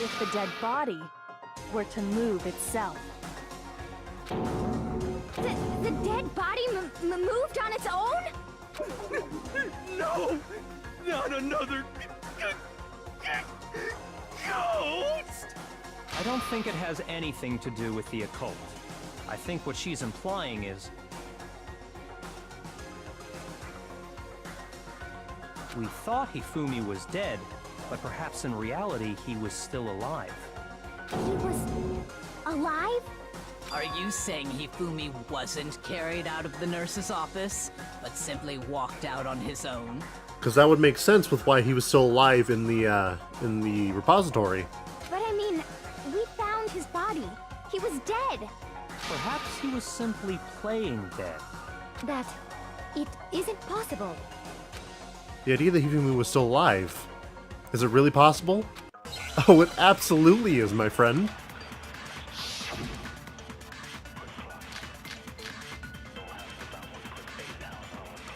if the dead body were to move itself. The dead body moved on its own? No! Not another ghost! I don't think it has anything to do with the occult. I think what she's implying is... we thought Hifumi was dead, but perhaps in reality he was still alive. He was alive? Are you saying Hifumi wasn't carried out of the nurse's office, but simply walked out on his own? Because that would make sense with why he was still alive in the repository. But I mean, we found his body. He was dead. Perhaps he was simply playing dead. That... it isn't possible. The idea that Hifumi was still alive. Is it really possible? Oh, it absolutely is, my friend.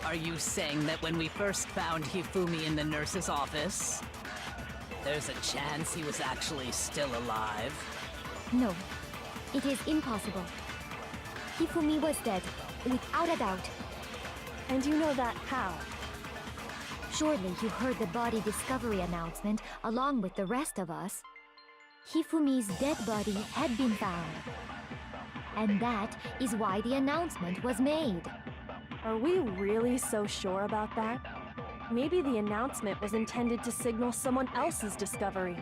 Are you saying that when we first found Hifumi in the nurse's office, there's a chance he was actually still alive? No, it is impossible. Hifumi was dead, without a doubt. And you know that how? Surely you heard the body discovery announcement along with the rest of us. Hifumi's dead body had been found. And that is why the announcement was made. Are we really so sure about that? Maybe the announcement was intended to signal someone else's discovery.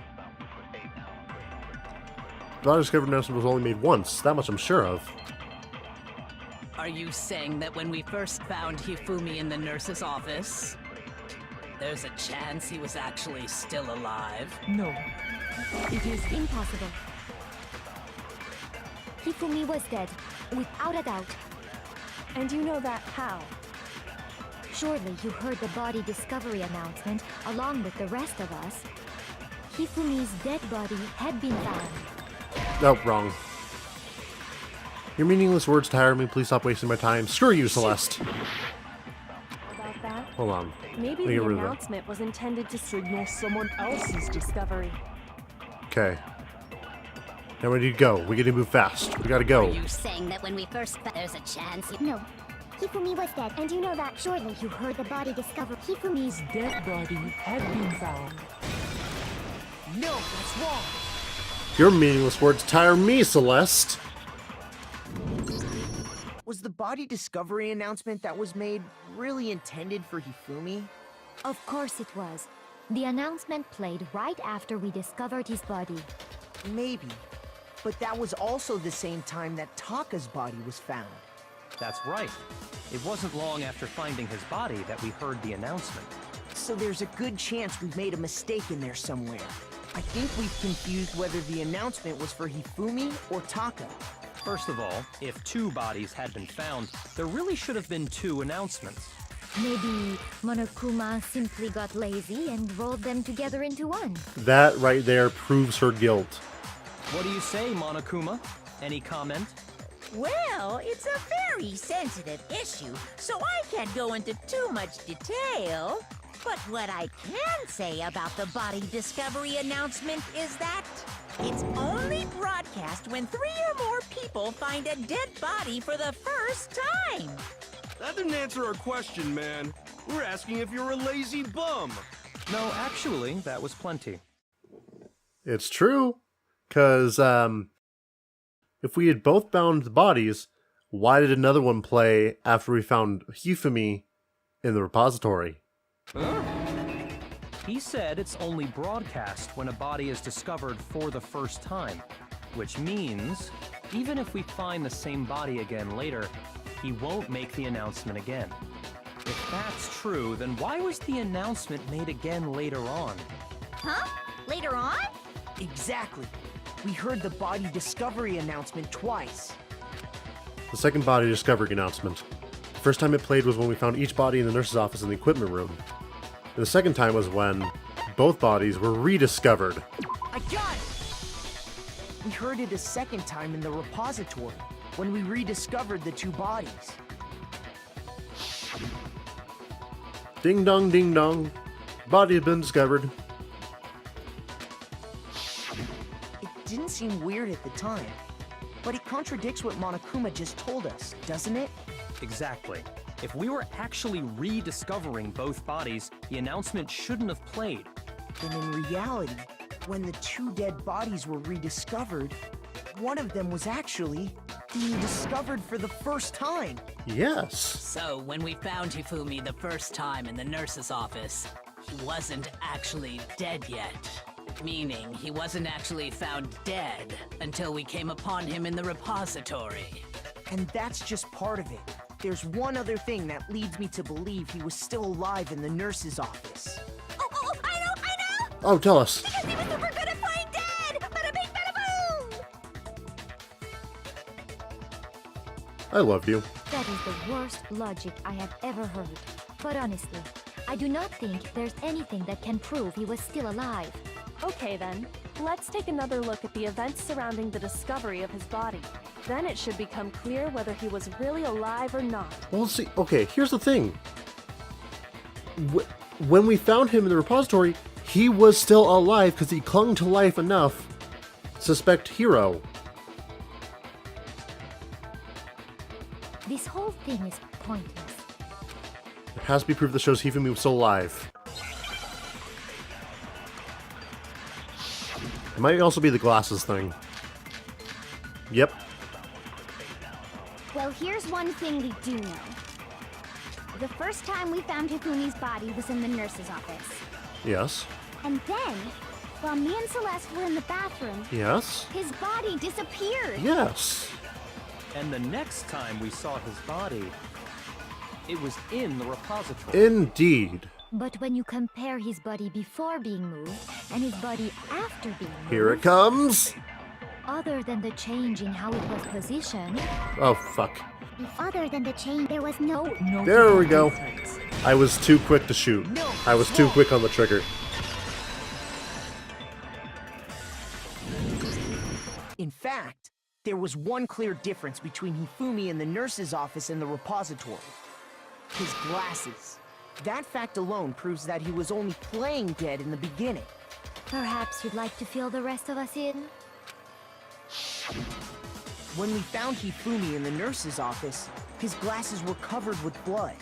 The body discovery announcement was only made once. That much I'm sure of. Are you saying that when we first found Hifumi in the nurse's office, there's a chance he was actually still alive? No. It is impossible. Hifumi was dead, without a doubt. And you know that how? Surely you heard the body discovery announcement along with the rest of us. Hifumi's dead body had been found. No, wrong. Your meaningless words tire me. Please stop wasting my time. Screw you, Celeste. About that? Hold on. Maybe the announcement was intended to signal someone else's discovery. Okay. Now we need to go. We gotta move fast. We gotta go. Are you saying that when we first there's a chance? No. Hifumi was dead, and you know that. Surely you heard the body discover Hifumi's Dead body had been found. No, that's wrong! Your meaningless words tire me, Celeste. Was the body discovery announcement that was made really intended for Hifumi? Of course it was. The announcement played right after we discovered his body. Maybe. But that was also the same time that Taka's body was found. That's right. It wasn't long after finding his body that we heard the announcement. So there's a good chance we've made a mistake in there somewhere. I think we've confused whether the announcement was for Hifumi or Taka. First of all, if two bodies had been found, there really should have been two announcements. Maybe Monokuma simply got lazy and rolled them together into one. That right there proves her guilt. What do you say, Monokuma? Any comment? Well, it's a very sensitive issue, so I can't go into too much detail. But what I can say about the body discovery announcement is that it's only broadcast when 3 or more people find a dead body for the first time. That didn't answer our question, man. We're asking if you're a lazy bum. No, actually, that was plenty. It's true. Because, if we had both found the bodies, why did another one play after we found Hifumi in the repository? Huh? He said it's only broadcast when a body is discovered for the first time, which means, even if we find the same body again later, he won't make the announcement again. If that's true, then why was the announcement made again later on? Huh? Later on? Exactly. We heard the body discovery announcement twice. The second body discovery announcement. The first time it played was when we found each body in the nurse's office in the equipment room. And the second time was when both bodies were rediscovered. I got it! We heard it a second time in the repository, when we rediscovered the two bodies. Ding dong, ding dong. Body has been discovered. seem weird at the time. But it contradicts what Monokuma just told us, doesn't it? Exactly. If we were actually rediscovering both bodies, the announcement shouldn't have played. And in reality, when the two dead bodies were rediscovered, one of them was actually being discovered for the first time. Yes. So, when we found Hifumi the first time in the nurse's office, he wasn't actually dead yet. Meaning, he wasn't actually found dead until we came upon him in the repository. And that's just part of it. There's one other thing that leads me to believe he was still alive in the nurse's office. Oh, I know! Oh, tell us. Because he was super good at playing dead! Bada bing, bada boom! I love you. That is the worst logic I have ever heard. But honestly, I do not think there's anything that can prove he was still alive. Okay then, let's take another look at the events surrounding the discovery of his body. Then it should become clear whether he was really alive or not. Well, let's see. Okay, here's the thing. When we found him in the repository, he was still alive because he clung to life enough to suspect Hiro. This whole thing is pointless. There has to be proof that shows Hifumi was still alive. It might also be the glasses thing. Yep. Well, here's one thing we do know. The first time we found Hifumi's body was in the nurse's office. Yes. And then, while me and Celeste were in the bathroom, Yes. his body disappeared. Yes. And the next time we saw his body, it was in the repository. Indeed. But when you compare his body before being moved and his body after being moved, Here it comes. other than the change in how it was positioned, Oh, fuck. Other than the chain, there was no... There we go. I was too quick to shoot. I was too quick on the trigger. In fact, there was one clear difference between Hifumi in the nurse's office and the repository. His glasses. That fact alone proves that he was only playing dead in the beginning. perhaps you'd like to fill the rest of us in? When we found Hifumi in the nurse's office, his glasses were covered with blood.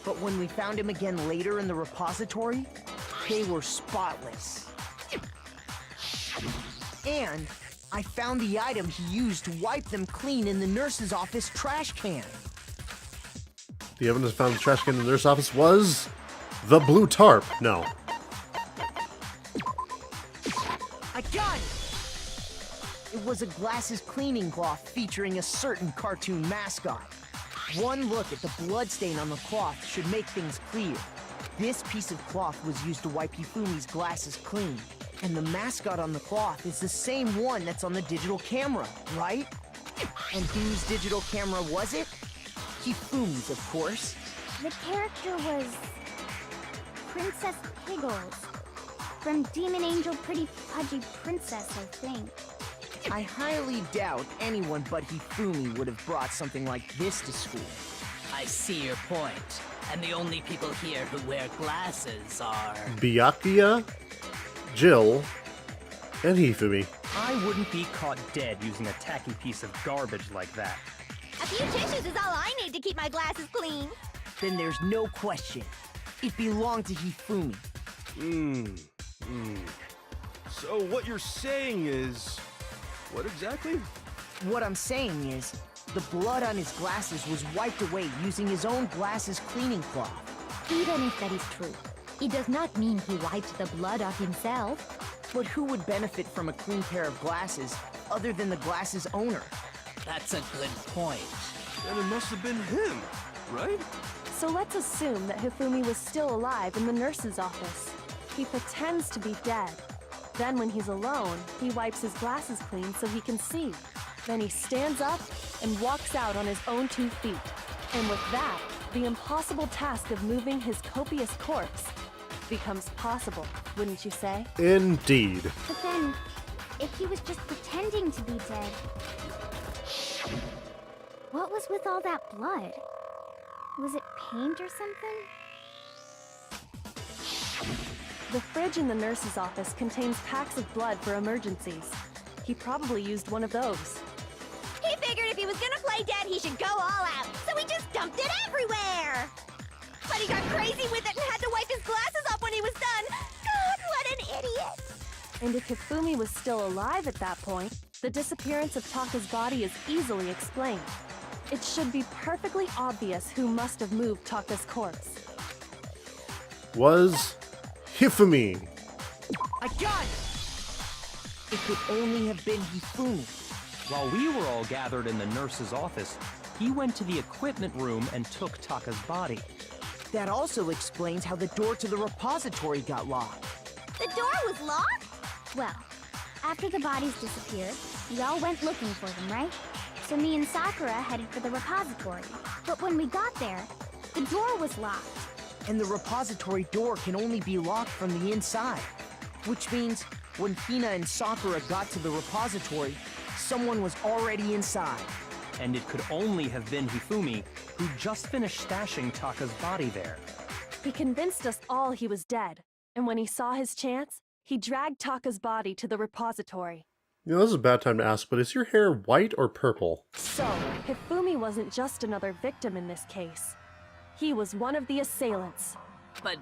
But when we found him again later in the repository, they were spotless. And I found the item he used to wipe them clean in the nurse's office trash can. The evidence found in the trash can in the nurse's office was the blue tarp. No. I got it! It was a glasses cleaning cloth featuring a certain cartoon mascot. One look at the bloodstain on the cloth should make things clear. This piece of cloth was used to wipe Hifumi's glasses clean. And the mascot on the cloth is the same one that's on the digital camera, right? And whose digital camera was it? Hifumi's, of course. The character was... Princess Piggles. From Demon Angel Pretty Pudgy Princess, I think. I highly doubt anyone but Hifumi would have brought something like this to school. I see your point. And the only people here who wear glasses are... Byakuya, Jill, and Hifumi. I wouldn't be caught dead using a tacky piece of garbage like that. A few tissues is all I need to keep my glasses clean. Then there's no question. It belonged to Hifumi. So what you're saying is... What exactly? What I'm saying is, the blood on his glasses was wiped away using his own glasses cleaning cloth. Even if that is true, it does not mean he wiped the blood off himself. But who would benefit from a clean pair of glasses other than the glasses owner? That's a good point. Then it must have been him, right? So let's assume that Hifumi was still alive in the nurse's office. He pretends to be dead. Then when he's alone, he wipes his glasses clean so he can see. Then he stands up and walks out on his own 2 feet. And with that, the impossible task of moving his copious corpse becomes possible, wouldn't you say? Indeed. But then, if he was just pretending to be dead, what was with all that blood? Was it paint or something? The fridge in the nurse's office contains packs of blood for emergencies. He probably used one of those. He figured if he was gonna play dead, he should go all out, so he just dumped it everywhere! But he got crazy with it and had to wipe his glasses off when he was done! God, what an idiot! And if Hifumi was still alive at that point, the disappearance of Taka's body is easily explained. It should be perfectly obvious who must have moved Taka's corpse. Was Hifumi. I got it! It could only have been Hifumi. While we were all gathered in the nurse's office, he went to the equipment room and took Taka's body. That also explains how the door to the repository got locked. The door was locked? Well, after the bodies disappeared, we all went looking for them, right? So me and Sakura headed for the repository. But when we got there, the door was locked. And the repository door can only be locked from the inside. Which means, when Hina and Sakura got to the repository, someone was already inside. And it could only have been Hifumi, who just finished stashing Taka's body there. He convinced us all he was dead, and when he saw his chance, he dragged Taka's body to the repository. You know, this is a bad time to ask, but is your hair white or purple? So, Hifumi wasn't just another victim in this case. He was one of the assailants. But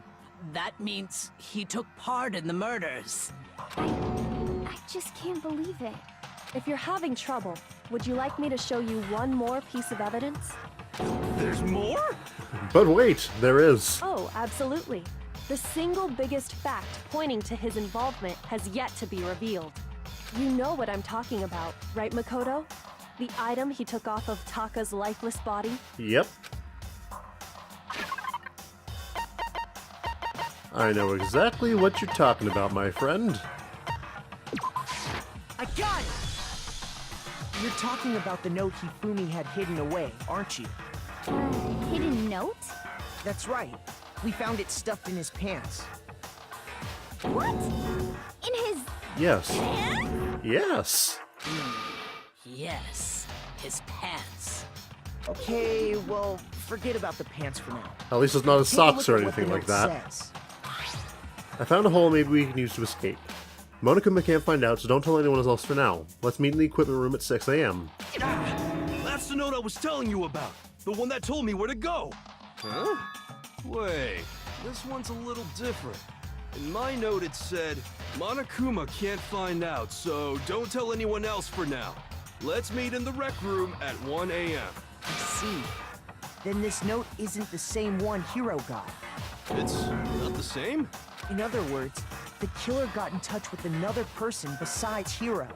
that means he took part in the murders. I just can't believe it. If you're having trouble, would you like me to show you one more piece of evidence? There's more? But wait, there is. Oh, absolutely. The single biggest fact pointing to his involvement has yet to be revealed. You know what I'm talking about, right, Makoto? The item he took off of Taka's lifeless body? Yep. I know exactly what you're talking about, my friend. I got it! You're talking about the note Hifumi had hidden away, aren't you? Hidden note? That's right. We found it stuffed in his pants. What? In his... Yes. pants? Yes. Yes, his pants. Okay, well, forget about the pants for now. At least it's not his Take a socks look or at what anything the like note that. says. I found a hole maybe we can use to escape. Monokuma can't find out, so don't tell anyone else for now. Let's meet in the equipment room at 6 a.m. Ah, that's the note I was telling you about. The one that told me where to go. Huh? Wait, this one's a little different. In my note it said, Monokuma can't find out, so don't tell anyone else for now. Let's meet in the rec room at 1 a.m. I see. Then this note isn't the same one Hiro got. It's not the same? In other words, the killer got in touch with another person besides Hiro.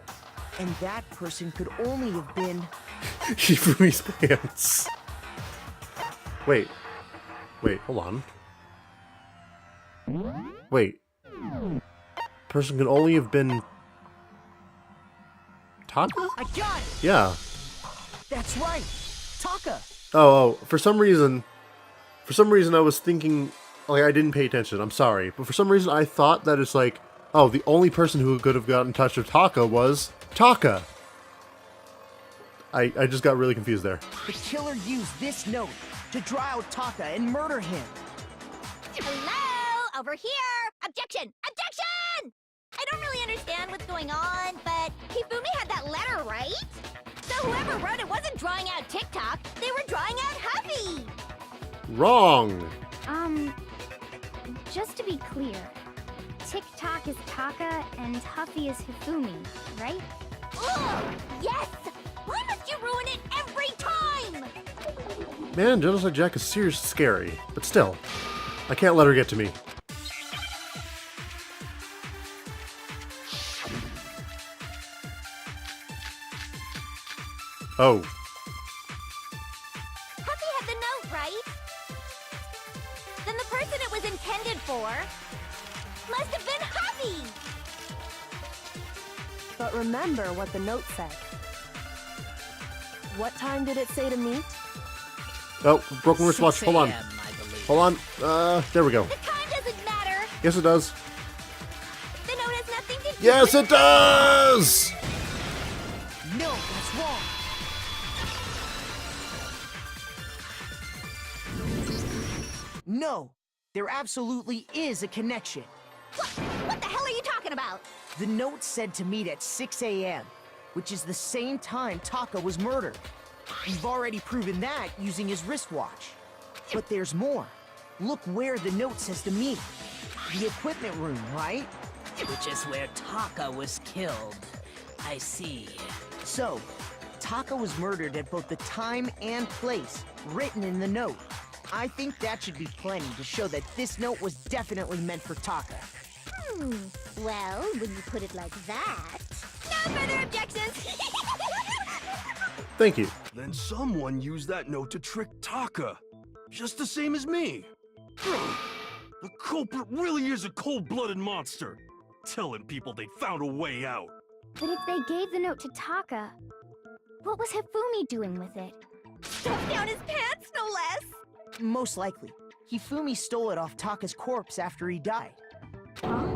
And that person could only have been... Hifumi's pants. Wait, hold on. Wait. Person could only have been... Taka? I got it! Yeah. That's right! Taka! Oh, for some reason I was thinking, like, I didn't pay attention, I'm sorry. But for some reason I thought that it's like, oh, the only person who could have gotten in touch with Taka was Taka. I just got really confused there. The killer used this note to draw out Taka and murder him. Hello? Over here! Objection! Objection! I don't really understand what's going on, but Hifumi had that letter, right? So whoever wrote it wasn't drawing out TikTok, they were drawing out Huffy! Wrong! Just to be clear, TikTok is Taka and Huffy is Hifumi, right? Ugh! Yes! Why must you ruin it every time? Man, Genocide Jack is seriously scary. But still, I can't let her get to me. Oh. Huffy had the note, right? Then the person it was intended for must have been Huffy! But remember what the note said. What time did it say to meet? Oh, broken wristwatch. 6 Hold on. a.m., I believe. Hold on. There we go. The time doesn't matter! Yes, it does. The note has nothing to do Yes, with it does! No, that's wrong. No, there absolutely is a connection. What the hell are you talking about? The note said to meet at 6 a.m., which is the same time Taka was murdered. We've already proven that using his wristwatch. But there's more. Look where the note says to meet. The equipment room, right? Which is where Taka was killed. I see. So, Taka was murdered at both the time and place written in the note. I think that should be plenty to show that this note was definitely meant for Taka. Well, when you put it like that... No further objections! Thank you. Then someone used that note to trick Taka. Just the same as me. The culprit really is a cold-blooded monster. Telling people they found a way out. But if they gave the note to Taka, what was Hifumi doing with it? Stuffed down his pants, no less! Most likely. Hifumi stole it off Taka's corpse after he died. Huh?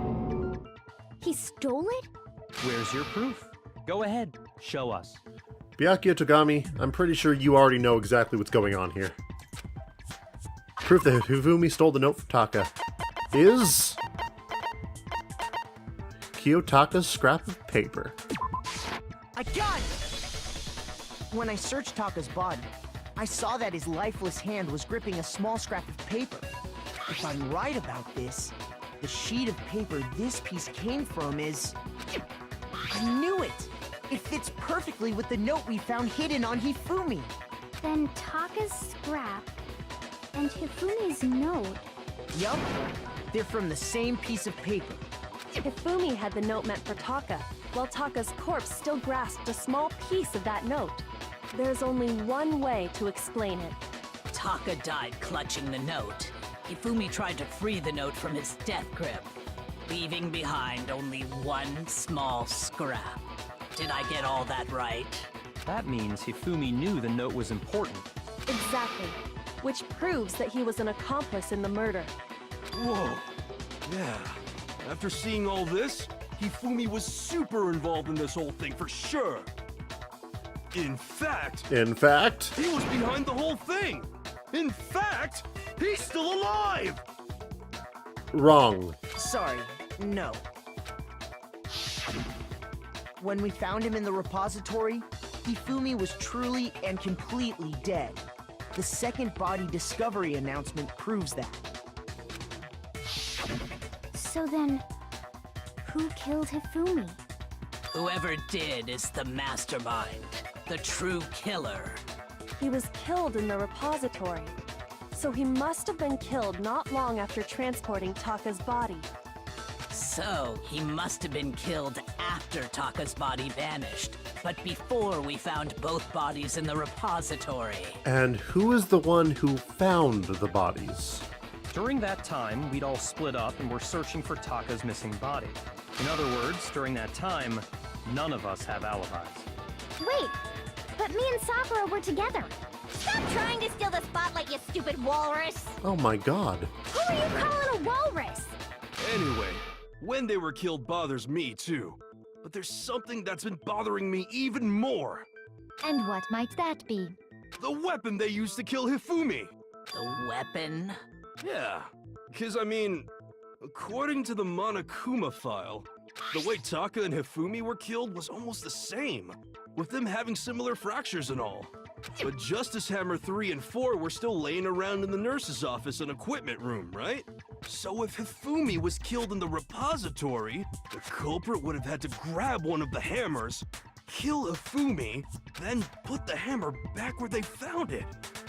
He stole it? Where's your proof? Go ahead, show us. Byakuya Togami, I'm pretty sure you already know exactly what's going on here. Proof that Hifumi stole the note from Taka is... Kiyotaka's scrap of paper. I got it! When I searched Taka's body, I saw that his lifeless hand was gripping a small scrap of paper. If I'm right about this, the sheet of paper this piece came from is... I knew it! It fits perfectly with the note we found hidden on Hifumi. Then Taka's scrap and Hifumi's note. Yup, they're from the same piece of paper. Hifumi had the note meant for Taka, while Taka's corpse still grasped a small piece of that note. There's only one way to explain it. Taka died clutching the note. Hifumi tried to free the note from his death grip, leaving behind only one small scrap. Did I get all that right? That means Hifumi knew the note was important. Exactly. Which proves that he was an accomplice in the murder. Whoa. Yeah. After seeing all this, Hifumi was super involved in this whole thing for sure. In fact, In he fact, was behind the whole thing. In fact, he's still alive. wrong. Sorry, no. When we found him in the repository, Hifumi was truly and completely dead. The second body discovery announcement proves that. So then, who killed Hifumi? Whoever did is the mastermind, the true killer. He was killed in the repository. So he must have been killed not long after transporting Taka's body. So, he must have been killed after Taka's body vanished, but before we found both bodies in the repository. And who is the one who found the bodies? During that time, we'd all split up and were searching for Taka's missing body. In other words, during that time, none of us have alibis. Wait, but me and Sakura were together. Stop trying to steal the spotlight, you stupid walrus! Oh my god. Who are you calling a walrus? Anyway, when they were killed bothers me too. But there's something that's been bothering me even more. And what might that be? The weapon they used to kill Hifumi. The weapon? Yeah, because I mean, according to the Monokuma file, the way Taka and Hifumi were killed was almost the same, with them having similar fractures and all. But Justice Hammer 3 and 4 were still laying around in the nurse's office and equipment room, right? So if Hifumi was killed in the repository, the culprit would have had to grab one of the hammers, kill Hifumi, then put the hammer back where they found it.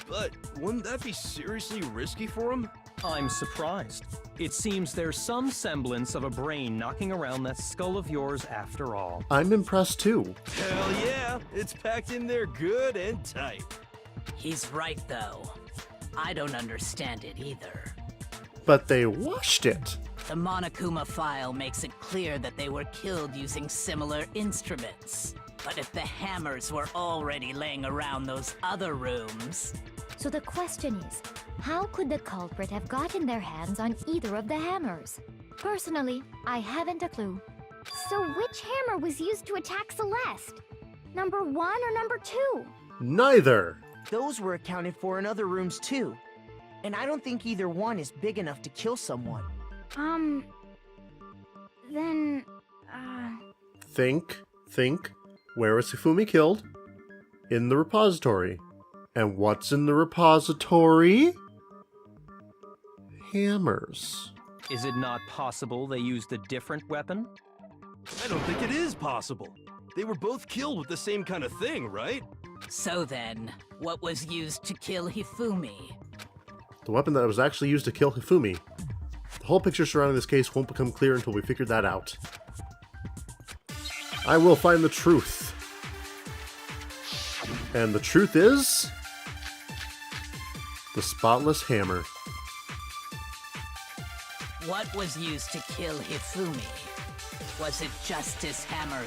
But wouldn't that be seriously risky for him? I'm surprised. It seems there's some semblance of a brain knocking around that skull of yours after all. I'm impressed too. Hell yeah, it's packed in there good and tight. He's right, though. I don't understand it either. But they washed it. The Monokuma file makes it clear that they were killed using similar instruments. But if the hammers were already laying around those other rooms... So the question is, how could the culprit have gotten their hands on either of the hammers? Personally, I haven't a clue. So which hammer was used to attack Celeste? Number 1 or number 2? Neither. Those were accounted for in other rooms too. And I don't think either one is big enough to kill someone. Then, Think. Where was Hifumi killed? In the repository. And what's in the repository? Hammers. Is it not possible they used a different weapon? I don't think it is possible. They were both killed with the same kind of thing, right? So then, what was used to kill Hifumi? The weapon that was actually used to kill Hifumi. The whole picture surrounding this case won't become clear until we figure that out. I will find the truth. And the truth is... the spotless hammer. What was used to kill Hifumi? Was it Justice Hammer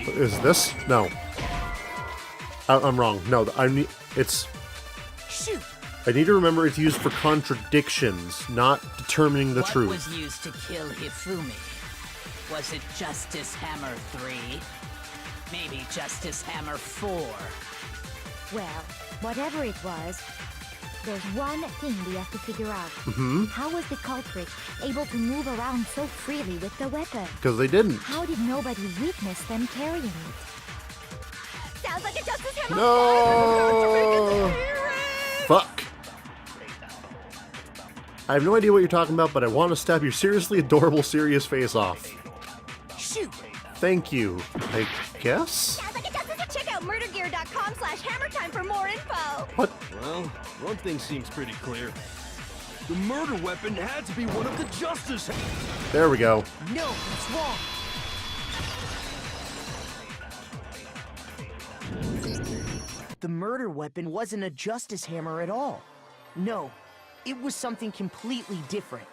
3? Is this? No. I'm wrong. No, it's... Shoot! I need to remember it's used for contradictions, not determining the truth. What was used to kill Hifumi? Was it Justice Hammer 3? Maybe Justice Hammer 4? Well, whatever it was, there's one thing we have to figure out. How was the culprit able to move around so freely with the weapon? Because they didn't. How did nobody witness them carrying it? sounds like a Justice Hammer. No! Fuck. I have no idea what you're talking about, but I want to stab your seriously adorable, serious face off. Shoot! Thank you, I guess? Sounds like a Justice. Check out murdergear.com/hammertime for more info. What? Well, one thing seems pretty clear. The murder weapon had to be one of the Justice. There we go. No, it's wrong. The murder weapon wasn't a Justice Hammer at all. No, it was something completely different.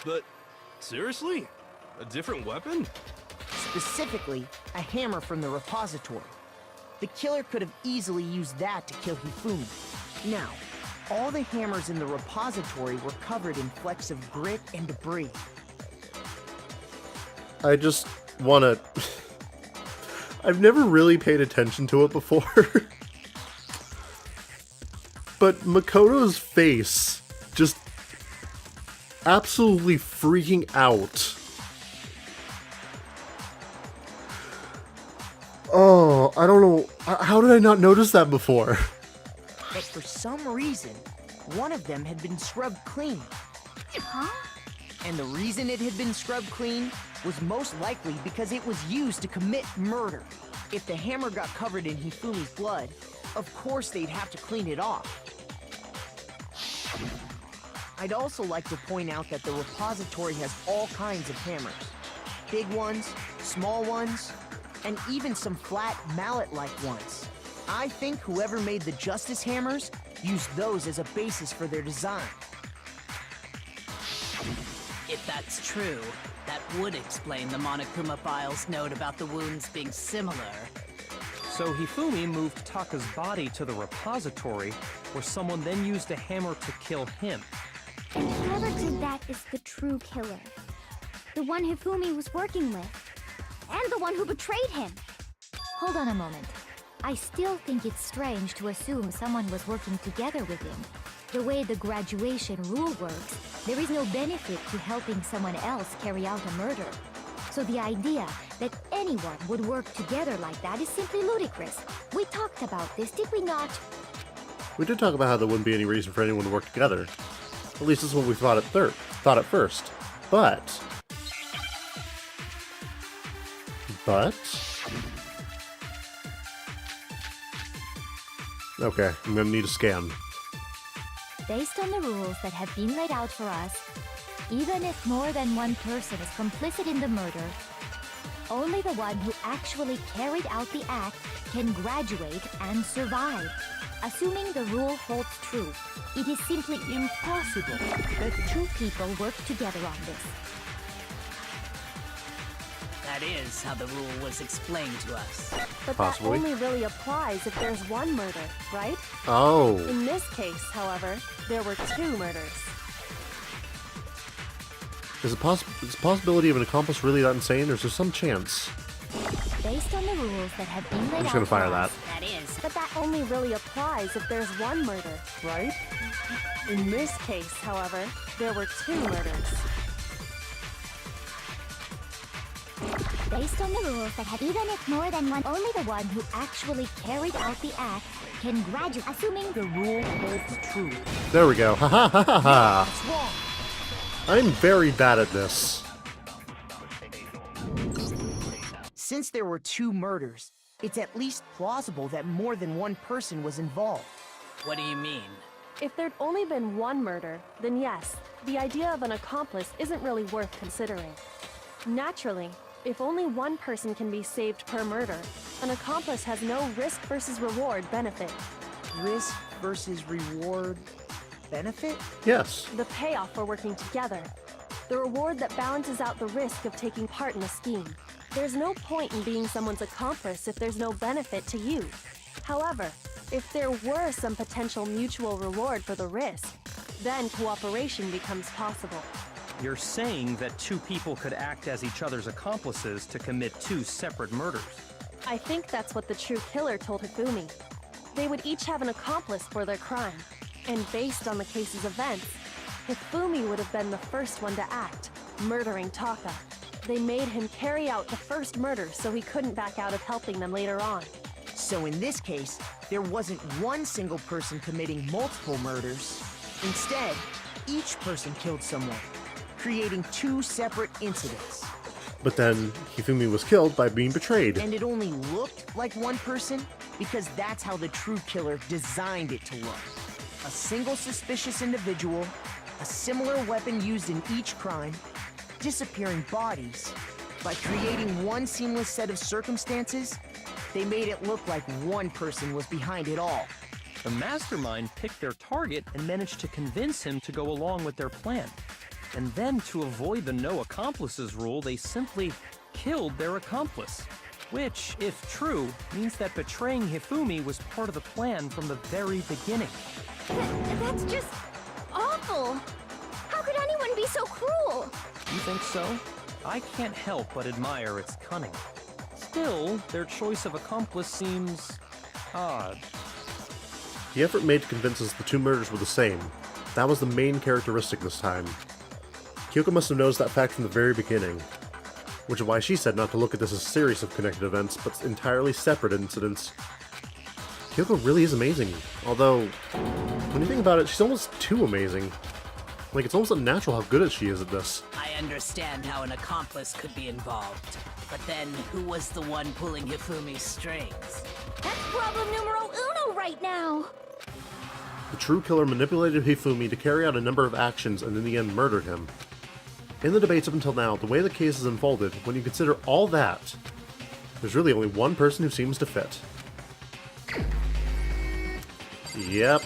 But, seriously? A different weapon? Specifically, a hammer from the repository. The killer could have easily used that to kill Hifumi. Now, all the hammers in the repository were covered in flecks of grit and debris. I just want to... I've never really paid attention to it before. But Makoto's face just absolutely freaking out. Oh, I don't know. How did I not notice that before? But for some reason, one of them had been scrubbed clean. Huh? And the reason it had been scrubbed clean was most likely because it was used to commit murder. If the hammer got covered in Hifumi's blood, of course they'd have to clean it off. I'd also like to point out that the repository has all kinds of hammers. Big ones, small ones, and even some flat mallet-like ones. I think whoever made the Justice Hammers used those as a basis for their design. If that's true, that would explain the Monokuma file's note about the wounds being similar. So Hifumi moved Taka's body to the repository, where someone then used a hammer to kill him. Whoever did that is the true killer. The one Hifumi was working with. And the one who betrayed him. Hold on a moment. I still think it's strange to assume someone was working together with him. The way the graduation rule works, there is no benefit to helping someone else carry out a murder. So the idea that anyone would work together like that is simply ludicrous. We talked about this, did we not? We did talk about how there wouldn't be any reason for anyone to work together. At least that's what we thought at first. But... Okay, I'm gonna need a scan. Based on the rules that have been laid out for us, even if more than one person is complicit in the murder, only the one who actually carried out the act can graduate and survive. Assuming the rule holds true, it is simply impossible that two people work together on this. That is how the rule was explained to us. But Possibly. that only really applies if there's one murder, right? Oh. In this case, however, there were two murders. Is the possibility of an accomplice really that insane, or is there some chance? Based on the rules that have been laid I'm out just gonna fire for that. us, That is. But that only really applies if there's one murder, right? In this case, however, there were two murders. Based on the rules that have even if more than one, only the one who actually carried out the act can graduate, assuming The rule holds true. There we go. Ha ha ha ha ha. That's wrong. I'm very bad at this. Since there were 2 murders, it's at least plausible that more than one person was involved. What do you mean? If there'd only been one murder, then yes, the idea of an accomplice isn't really worth considering. Naturally, if only one person can be saved per murder, an accomplice has no risk versus reward benefit. Risk versus reward benefit? Yes. The payoff for working together. The reward that balances out the risk of taking part in a scheme. There's no point in being someone's accomplice if there's no benefit to you. However, if there were some potential mutual reward for the risk, then cooperation becomes possible. You're saying that 2 people could act as each other's accomplices to commit 2 separate murders. I think that's what the true killer told Hifumi. They would each have an accomplice for their crime, and based on the case's events, Hifumi would have been the first one to act, murdering Taka. They made him carry out the first murder so he couldn't back out of helping them later on. So in this case, there wasn't one single person committing multiple murders. Instead, each person killed someone, creating 2 separate incidents. But then Hifumi was killed by being betrayed. And it only looked like one person because that's how the true killer designed it to look. A single suspicious individual, a similar weapon used in each crime, disappearing bodies. By creating one seamless set of circumstances, they made it look like one person was behind it all. The mastermind picked their target and managed to convince him to go along with their plan. And then, to avoid the no accomplices rule, they simply killed their accomplice. Which, if true, means that betraying Hifumi was part of the plan from the very beginning. That's just awful. How could anyone be so cruel? You think so? I can't help but admire its cunning. Still, their choice of accomplice seems odd. The effort made to convince us the 2 murders were the same. That was the main characteristic this time. Kyoko must have noticed that fact from the very beginning, which is why she said not to look at this as a series of connected events, but entirely separate incidents. Kyoko really is amazing, although, when you think about it, she's almost too amazing. Like, it's almost unnatural how good she is at this. I understand how an accomplice could be involved. But then, who was the one pulling Hifumi's strings? That's problem numero uno right now. The true killer manipulated Hifumi to carry out a number of actions and in the end murdered him. In the debates up until now, the way the case has unfolded, when you consider all that, there's really only one person who seems to fit. Yep.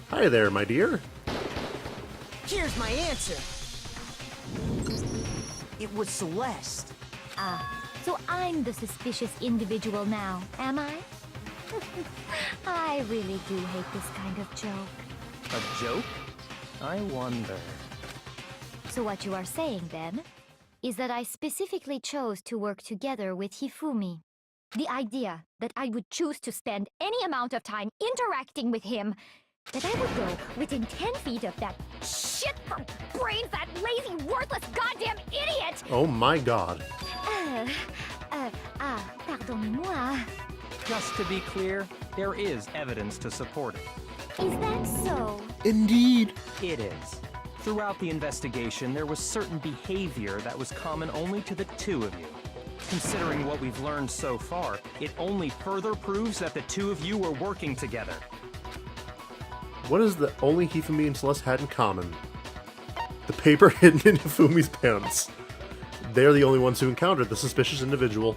Hi there, my dear. Here's my answer. It was Celeste. so I'm the suspicious individual now, am I? I really do hate this kind of joke. A joke? I wonder. So what you are saying, then, is that I specifically chose to work together with Hifumi. The idea that I would choose to spend any amount of time interacting with him, that I would go within 10 feet of that shit for brains, that lazy, worthless, goddamn idiot! Oh my god. Pardonnez-moi. Just to be clear, there is evidence to support it. Is that so? Indeed. It is. Throughout the investigation, there was certain behavior that was common only to the 2 of you. Considering what we've learned so far, it only further proves that the 2 of you were working together. What is the only Hifumi and Celeste had in common? The paper hidden in Hifumi's pants. They're the only ones who encountered the suspicious individual.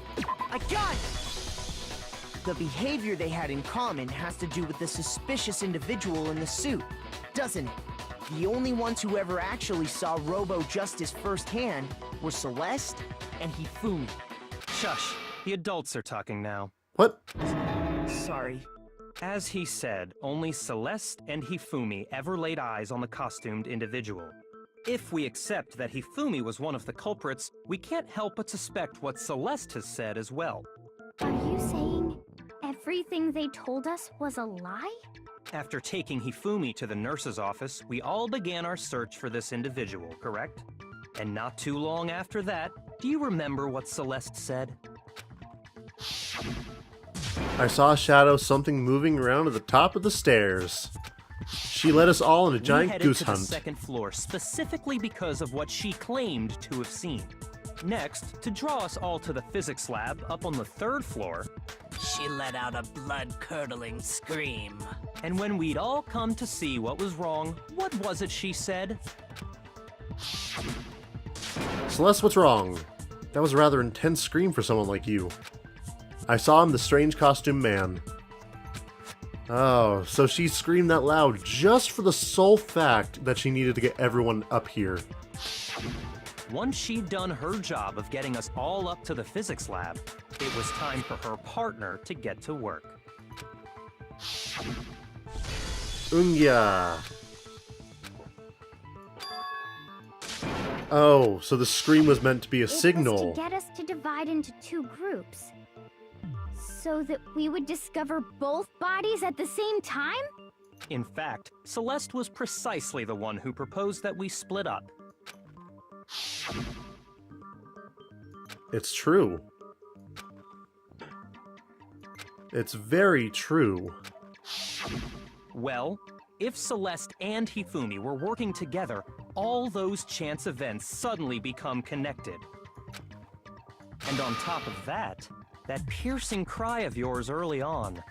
I got it! The behavior they had in common has to do with the suspicious individual in the suit, doesn't it? The only ones who ever actually saw Robo-Justice firsthand were Celeste and Hifumi. Shush. The adults are talking now. What? Sorry. As he said, only Celeste and Hifumi ever laid eyes on the costumed individual. If we accept that Hifumi was one of the culprits, we can't help but suspect what Celeste has said as well. Are you saying everything they told us was a lie? After taking Hifumi to the nurse's office, we all began our search for this individual, correct? And not too long after that, Do you remember what Celeste said? I saw a shadow, something moving around at the top of the stairs. She led us all on a We giant headed goose to hunt. the second floor specifically because of what she claimed to have seen. Next, to draw us all to the physics lab up on the third floor, She let out a blood-curdling scream. and when we'd all come to see what was wrong, what was it she said? Celeste, what's wrong? That was a rather intense scream for someone like you. I saw him, the strange costume man. Oh, so she screamed that loud just for the sole fact that she needed to get everyone up here. Once she'd done her job of getting us all up to the physics lab, it was time for her partner to get to work. Ungya. Oh, so the scream was meant to be a It signal. was to get us to divide into two groups. So that we would discover both bodies at the same time? In fact, Celeste was precisely the one who proposed that we split up. It's true. It's very true. Well, if Celeste and Hifumi were working together, all those chance events suddenly become connected. And on top of that piercing cry of yours early on.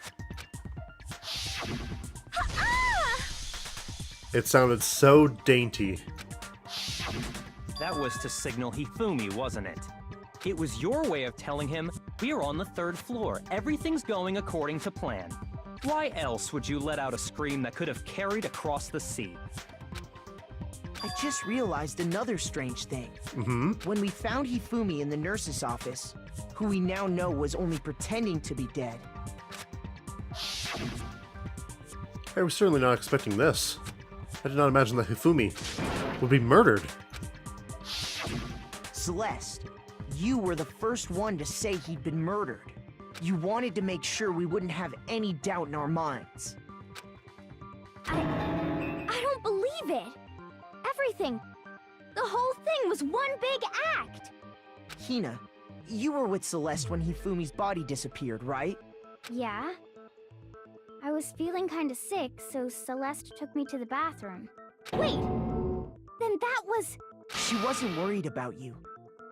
It sounded so dainty. That was to signal Hifumi, wasn't it? It was your way of telling him, we're on the third floor, everything's going according to plan. Why else would you let out a scream that could have carried across the sea? I just realized another strange thing. When we found Hifumi in the nurse's office, who we now know was only pretending to be dead, I was certainly not expecting this. I did not imagine that Hifumi would be murdered. Celeste, you were the first one to say he'd been murdered. You wanted to make sure we wouldn't have any doubt in our minds. I don't believe it. Everything. The whole thing was one big act. Hina, you were with Celeste when Hifumi's body disappeared, right? Yeah. I was feeling kinda sick, so Celeste took me to the bathroom. Wait! Then that was... She wasn't worried about you.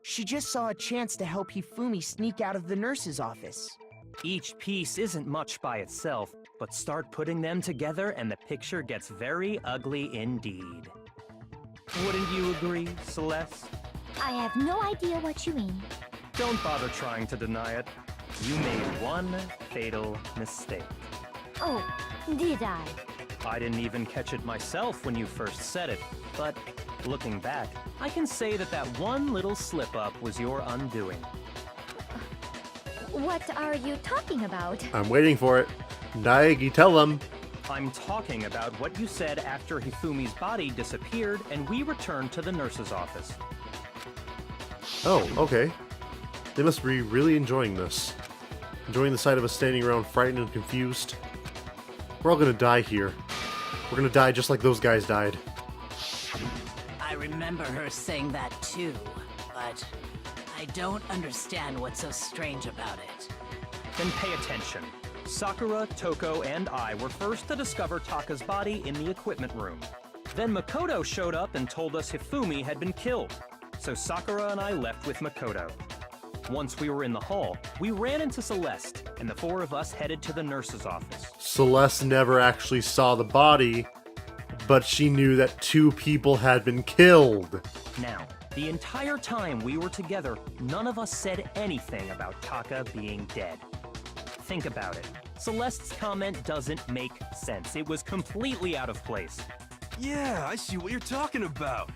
She just saw a chance to help Hifumi sneak out of the nurse's office. Each piece isn't much by itself, but start putting them together and the picture gets very ugly indeed. Wouldn't you agree, Celeste? I have no idea what you mean. Don't bother trying to deny it. You made one fatal mistake. Oh, did I? I didn't even catch it myself when you first said it, but looking back, I can say that that one little slip-up was your undoing. What are you talking about? I'm waiting for it. Naegi, tell them. I'm talking about what you said after Hifumi's body disappeared and we returned to the nurse's office. Oh, okay. They must be really enjoying this. Enjoying the sight of us standing around frightened and confused. We're all gonna die here. We're gonna die just like those guys died. I remember her saying that too, but I don't understand what's so strange about it. Then pay attention. Sakura, Toko, and I were first to discover Taka's body in the equipment room. Then Makoto showed up and told us Hifumi had been killed. So Sakura and I left with Makoto. Once we were in the hall, we ran into Celeste, and the four of us headed to the nurse's office. Celeste never actually saw the body, but she knew that two people had been killed. Now, the entire time we were together, none of us said anything about Taka being dead. Think about it. Celeste's comment doesn't make sense. It was completely out of place. Yeah, I see what you're talking about.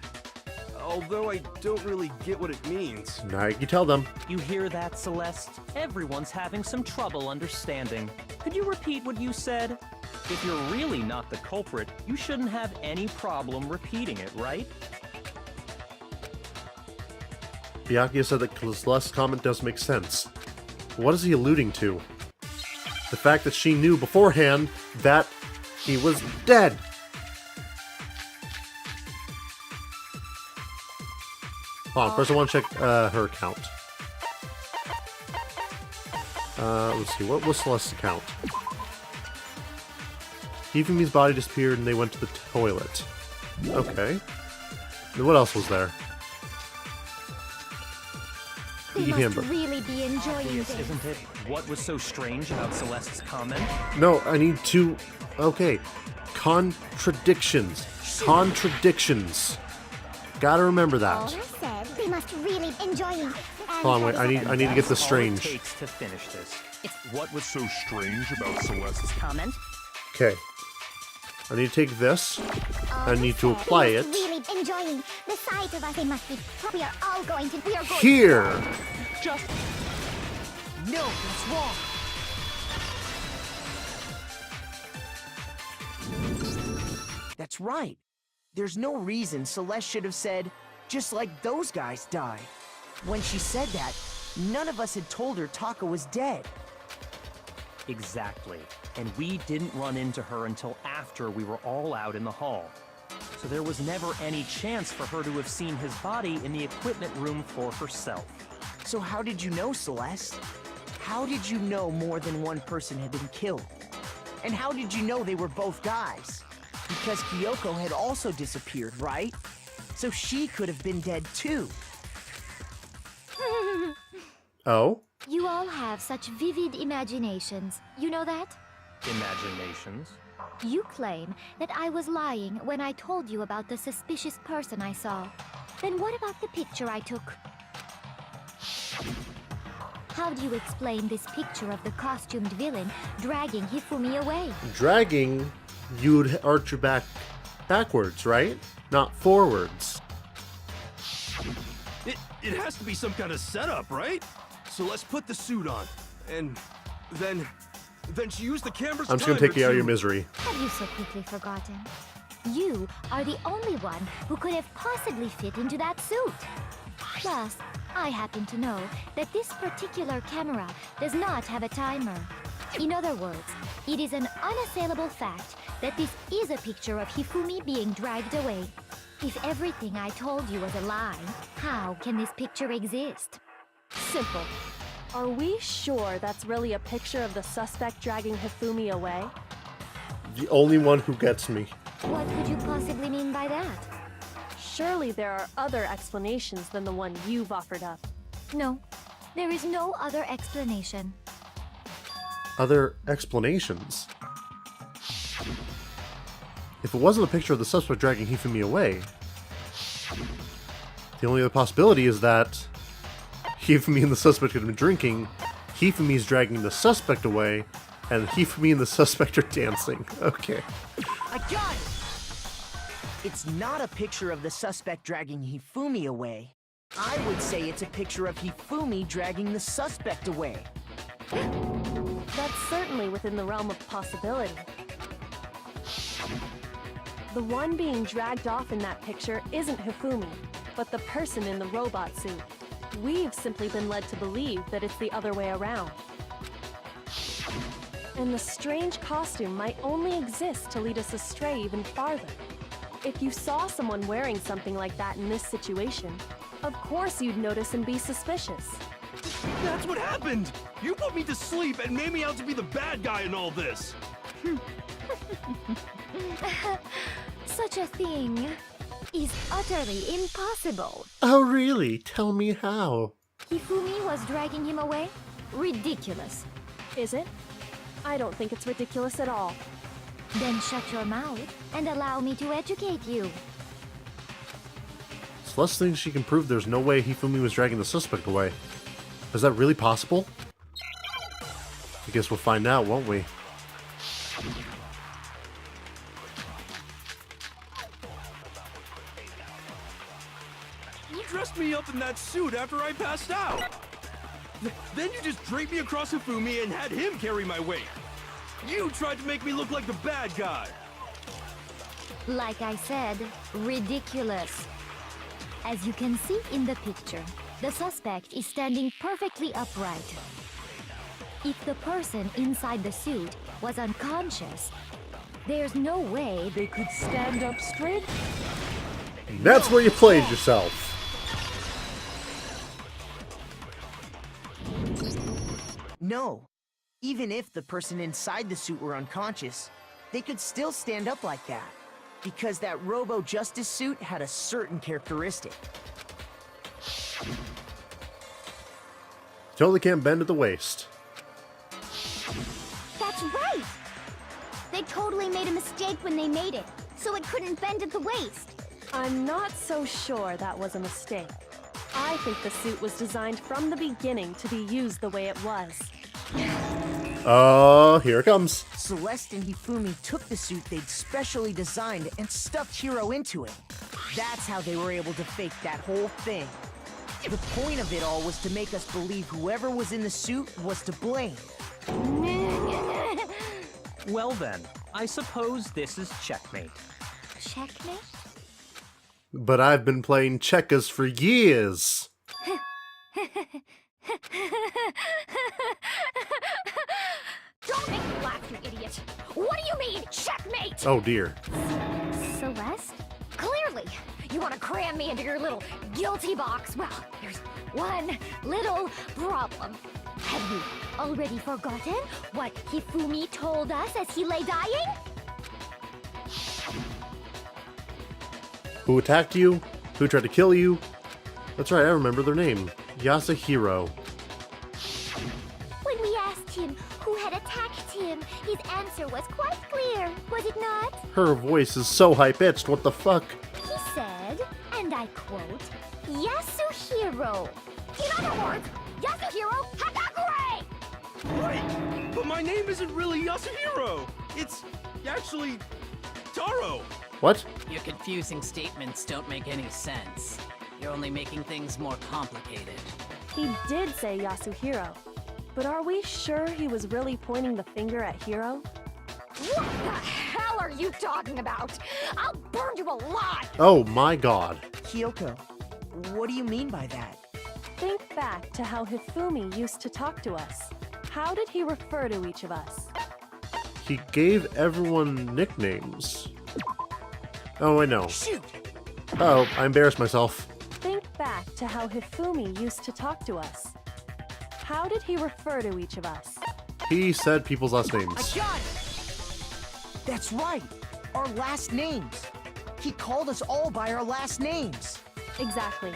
Although I don't really get what it means. Naegi, tell them. You hear that, Celeste? Everyone's having some trouble understanding. Could you repeat what you said? If you're really not the culprit, you shouldn't have any problem repeating it, right? Byakuya said that Celeste's comment does make sense. What is he alluding to? The fact that she knew beforehand that he was dead. Hold on, first I want to check her account. Let's see, what was Celeste's account? Hifumi's body disappeared and they went to the toilet. Okay. Then what else was there? They The must handbook. really be enjoying Obvious, this. isn't it? What was so strange about Celeste's comment? No, I need to... Okay. Contradictions. Contradictions. Gotta remember that. Owner said they must really be enjoying. Hold on, wait, I need to get this All strange. it takes to finish this. What was so strange about Celeste's Comment? Okay. I need to take this. I need to apply it Really enjoying the sight of us. They must be. We are all going to. We are going. here. No, that's wrong. That's right. There's no reason Celeste should have said, just like those guys died. When she said that, none of us had told her Taka was dead. Exactly. And we didn't run into her until after we were all out in the hall. So there was never any chance for her to have seen his body in the equipment room for herself. So how did you know, Celeste? How did you know more than one person had been killed? And how did you know they were both guys? Because Kyoko had also disappeared, right? So she could have been dead too. Oh? You all have such vivid imaginations. You know that? Imaginations. You claim that I was lying when I told you about the suspicious person I saw. Then what about the picture I took? How do you explain this picture of the costumed villain dragging Hifumi away? Dragging, you'd arch your back backwards, right? Not forwards. It has to be some kind of setup, right? So let's put the suit on, and then she used the camera's I'm just gonna timer take you out of your to- misery. Have you so quickly forgotten? You are the only one who could have possibly fit into that suit. Plus, I happen to know that this particular camera does not have a timer. In other words, it is an unassailable fact that this is a picture of Hifumi being dragged away. If everything I told you was a lie, how can this picture exist? Simple. Are we sure that's really a picture of the suspect dragging Hifumi away? The only one who gets me. What could you possibly mean by that? Surely there are other explanations than the one you've offered up. No, there is no other explanation. Other explanations? If it wasn't a picture of the suspect dragging Hifumi away, the only other possibility is that Hifumi and the suspect had been drinking, Hifumi's dragging the suspect away, and Hifumi and the suspect are dancing. Okay. I got it! It's not a picture of the suspect dragging Hifumi away. I would say it's a picture of Hifumi dragging the suspect away. That's certainly within the realm of possibility. The one being dragged off in that picture isn't Hifumi, but the person in the robot suit. We've simply been led to believe that it's the other way around. And the strange costume might only exist to lead us astray even farther. If you saw someone wearing something like that in this situation, of course you'd notice and be suspicious. That's what happened! You put me to sleep and made me out to be the bad guy in all this! Such a thing is utterly impossible. Oh, really? Tell me how. Hifumi was dragging him away? Ridiculous. Is it? I don't think it's ridiculous at all. Then shut your mouth and allow me to educate you. Celeste thinks she can prove there's no way Hifumi was dragging the suspect away. Is that really possible? I guess we'll find out, won't we? You dressed me up in that suit after I passed out! Then you just draped me across Hifumi and had him carry my weight! You tried to make me look like the bad guy! Like I said, ridiculous. As you can see in the picture, the suspect is standing perfectly upright. If the person inside the suit was unconscious, there's no way they could stand up straight. That's where you played yourself. No. Even if the person inside the suit were unconscious, they could still stand up like that. Because that Robo-Justice suit had a certain characteristic. Totally can't bend at the waist. That's right! They totally made a mistake when they made it, so it couldn't bend at the waist. I'm not so sure that was a mistake. I think the suit was designed from the beginning to be used the way it was. Oh, here it comes. Celeste and Hifumi took the suit they'd specially designed and stuffed Hiro into it. That's how they were able to fake that whole thing. The point of it all was to make us believe whoever was in the suit was to blame. Well then, I suppose this is checkmate. Checkmate? But I've been playing checkers for years. Don't make me laugh, you idiot! What do you mean, checkmate? Oh dear. Celeste? Clearly, you want to cram me into your little guilty box. Well, there's one little problem. Have you already forgotten what Hifumi told us as he lay dying? Who attacked you? Who tried to kill you? That's right, I remember their name. Yasuhiro. When we asked him who had attacked him, his answer was quite clear, was it not? Her voice is so high-pitched, what the fuck? He said, and I quote, Yasuhiro. In other words, Yasuhiro Hagakure! Wait, but my name isn't really Yasuhiro. It's actually Taro. What? Your confusing statements don't make any sense. You're only making things more complicated. He did say Yasuhiro, but are we sure he was really pointing the finger at Hiro? What the hell are you talking about? I'll burn you alive! Oh my god. Kyoko, what do you mean by that? Think back to how Hifumi used to talk to us. How did he refer to each of us? He gave everyone nicknames. Oh, I know. Shoot! Oh, I embarrassed myself. Think back to how Hifumi used to talk to us. How did he refer to each of us? He said people's last I names. got it! That's right! Our last names! He called us all by our last names! Exactly.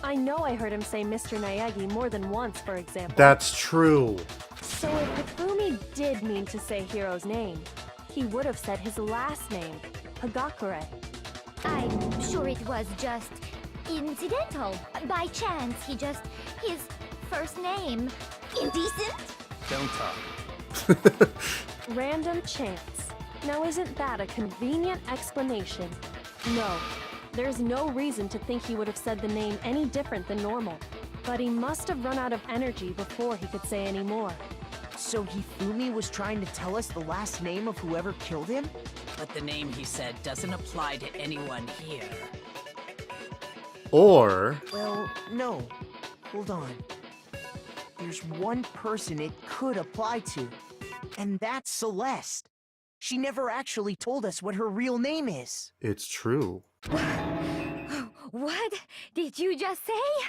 I know I heard him say Mr. Naegi more than once, for example. That's true. So if Hifumi did mean to say Hiro's name, he would have said his last name, Hagakure. I'm sure it was just incidental. By chance, his first name. Indecent? Don't talk. Random chance. Now isn't that a convenient explanation? No, there's no reason to think he would have said the name any different than normal. But he must have run out of energy before he could say any more. So Hifumi was trying to tell us the last name of whoever killed him? But the name he said doesn't apply to anyone here. Or Well, no. Hold on. There's one person it could apply to, and that's Celeste. She never actually told us what her real name is. it's true. What did you just say?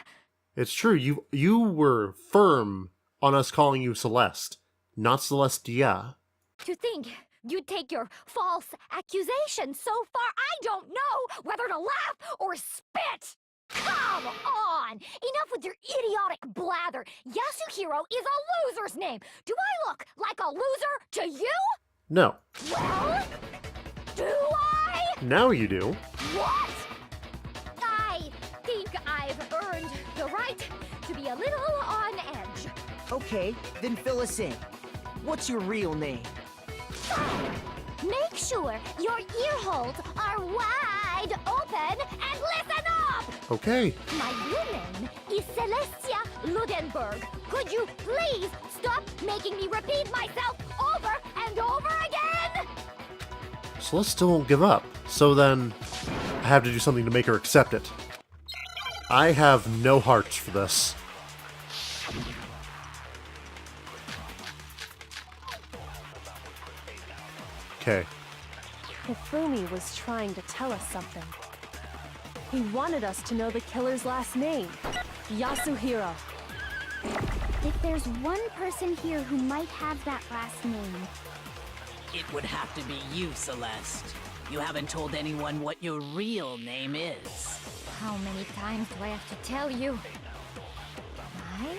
It's true. You were firm on us calling you Celeste, not Celestia. To think you'd take your false accusation so far, I don't know whether to laugh or spit! Come on! Enough with your idiotic blather! Yasuhiro is a loser's name! Do I look like a loser to you? No. Well, do I? Now you do. What? I think I've earned the right to be a little on edge. Okay, then fill us in. What's your real name? Make sure your ear holes are wide open and listen up! Okay. My real name is Celestia Ludenberg. Could you please stop making me repeat myself over and over again? Celeste still won't give up. So then, I have to do something to make her accept it. I have no heart for this. Okay. Hifumi was trying to tell us something. He wanted us to know the killer's last name, Yasuhiro. If there's one person here who might have that last name, It would have to be you, Celeste. You haven't told anyone what your real name is. How many times do I have to tell you? My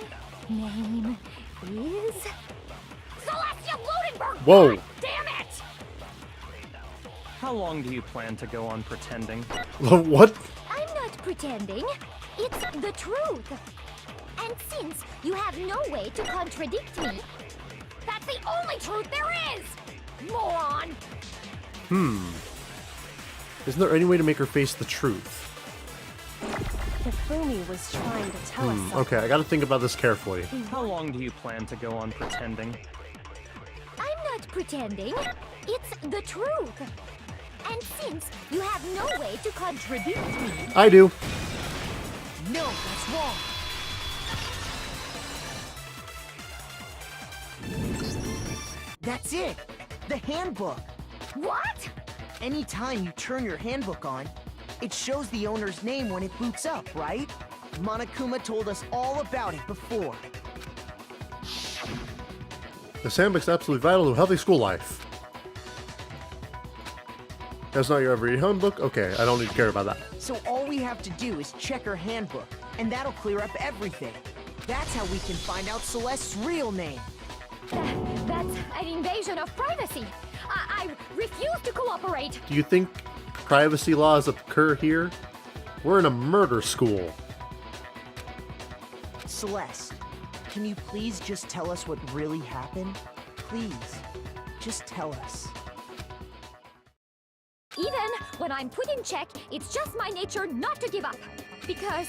name is... Celestia Bludenberg! Whoa. God damn it! How long do you plan to go on pretending? What? I'm not pretending. It's the truth. And since you have no way to contradict me, that's the only truth there is! Moron! Isn't there any way to make her face the truth? Hifumi was trying to tell us something. Okay, I gotta think about this carefully. How long do you plan to go on pretending? I'm not pretending. It's the truth. And since you have no way to contradict me, I do. No, that's wrong. That's it. The handbook. what? Anytime you turn your handbook on, it shows the owner's name when it boots up, right? Monokuma told us all about it before. This handbook's absolutely vital to a healthy school life. That's not your everyday handbook? Okay, I don't need to care about that. So all we have to do is check her handbook, and that'll clear up everything. That's how we can find out Celeste's real name. That's an invasion of privacy. I refuse to cooperate. Do you think privacy laws occur here? We're in a murder school. Celeste, can you please just tell us what really happened? Please, just tell us. Even when I'm put in check, it's just my nature not to give up. Because...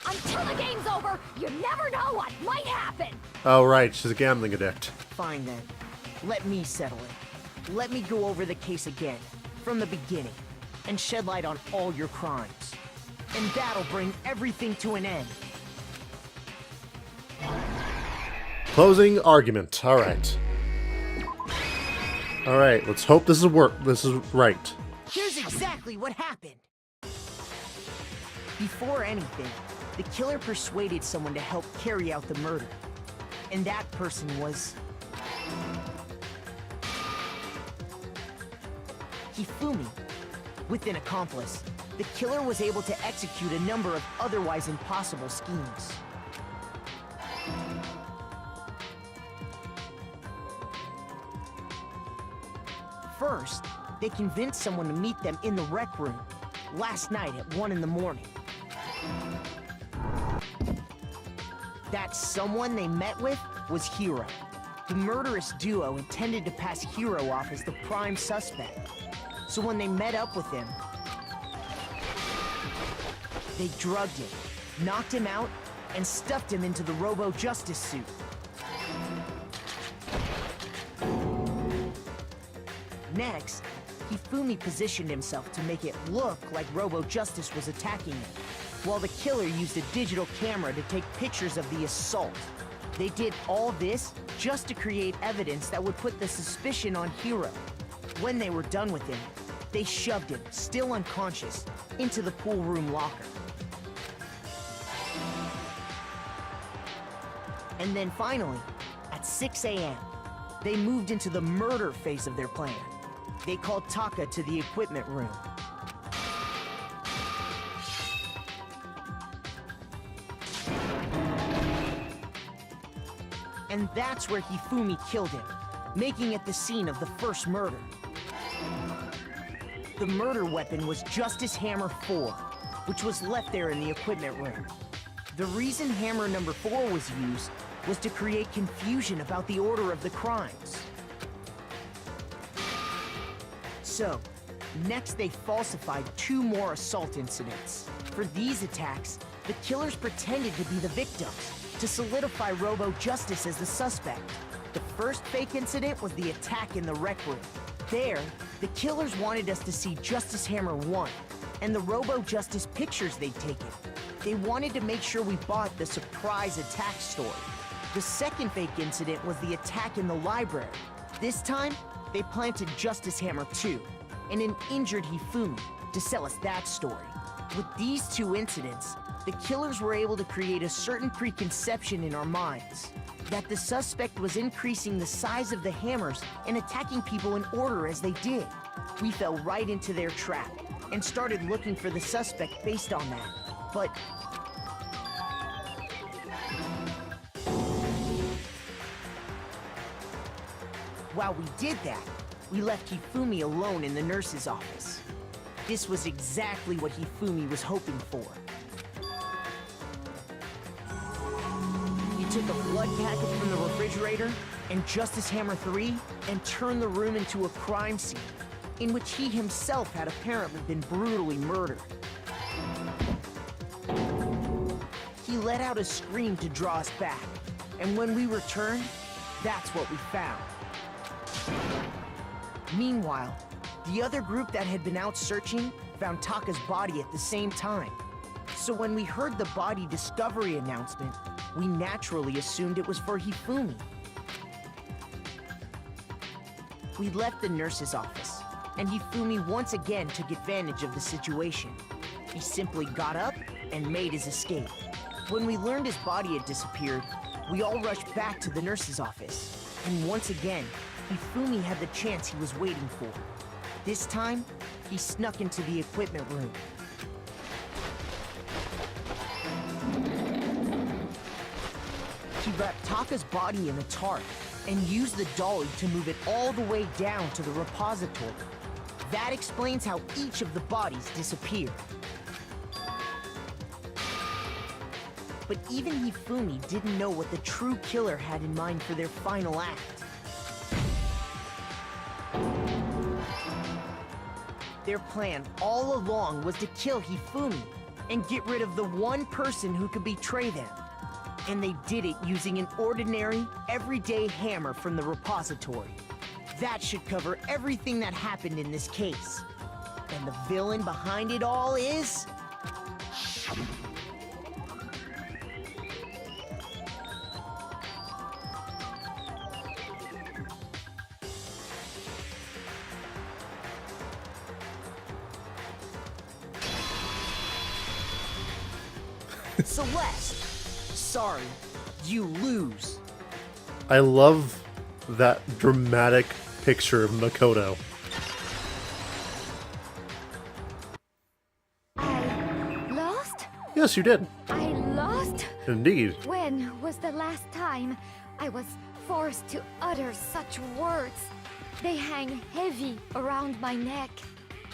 Until the game's over, you never know what might happen. Oh, right, she's a gambling addict. Fine then. Let me settle it. Let me go over the case again, from the beginning, and shed light on all your crimes. And that'll bring everything to an end. Closing argument. All right. All right, let's hope this is right. Here's exactly what happened. Before anything, the killer persuaded someone to help carry out the murder. And that person was... Hifumi. With an accomplice, the killer was able to execute a number of otherwise impossible schemes. First, they convinced someone to meet them in the rec room last night at 1 in the morning. That someone they met with was Hiro. The murderous duo intended to pass Hiro off as the prime suspect. So when they met up with him, they drugged him, knocked him out, and stuffed him into the Robo-Justice suit. Next, Hifumi positioned himself to make it look like Robo-Justice was attacking him, while the killer used a digital camera to take pictures of the assault. They did all this just to create evidence that would put the suspicion on Hiro. When they were done with him, they shoved him, still unconscious, into the pool room locker. And then finally, at 6 a.m., they moved into the murder phase of their plan. They called Taka to the equipment room. And that's where Hifumi killed him, making it the scene of the first murder. The murder weapon was Justice Hammer 4, which was left there in the equipment room. The reason Hammer number 4 was used was to create confusion about the order of the crimes. So, next they falsified 2 more assault incidents. For these attacks, the killers pretended to be the victims, to solidify Robo-Justice as the suspect. The first fake incident was the attack in the rec room. There, the killers wanted us to see Justice Hammer 1, and the Robo-Justice pictures they'd taken. They wanted to make sure we bought the surprise attack story. The second fake incident was the attack in the library. This time, they planted Justice Hammer 2, and an injured Hifumi, to sell us that story. With these two incidents, the killers were able to create a certain preconception in our minds that the suspect was increasing the size of the hammers and attacking people in order as they did. We fell right into their trap and started looking for the suspect based on that. But while we did that, we left Hifumi alone in the nurse's office. This was exactly what Hifumi was hoping for. He took a blood packet from the refrigerator and Justice Hammer 3 and turned the room into a crime scene in which he himself had apparently been brutally murdered. He let out a scream to draw us back, and when we returned, that's what we found. Meanwhile, the other group that had been out searching found Taka's body at the same time. So when we heard the body discovery announcement, we naturally assumed it was for Hifumi. We left the nurse's office, and Hifumi once again took advantage of the situation. He simply got up and made his escape. When we learned his body had disappeared, we all rushed back to the nurse's office. And once again, Hifumi had the chance he was waiting for. This time, he snuck into the equipment room. He wrapped Taka's body in a tarp and used the dolly to move it all the way down to the repository. That explains how each of the bodies disappeared. But even Hifumi didn't know what the true killer had in mind for their final act. Their plan all along was to kill Hifumi and get rid of the one person who could betray them. And they did it using an ordinary, everyday hammer from the repository. That should cover everything that happened in this case. And the villain behind it all is... Celeste. Sorry, you lose. I love that dramatic picture of Makoto. I lost? Yes, you did. I lost? Indeed. When was the last time I was forced to utter such words? They hang heavy around my neck.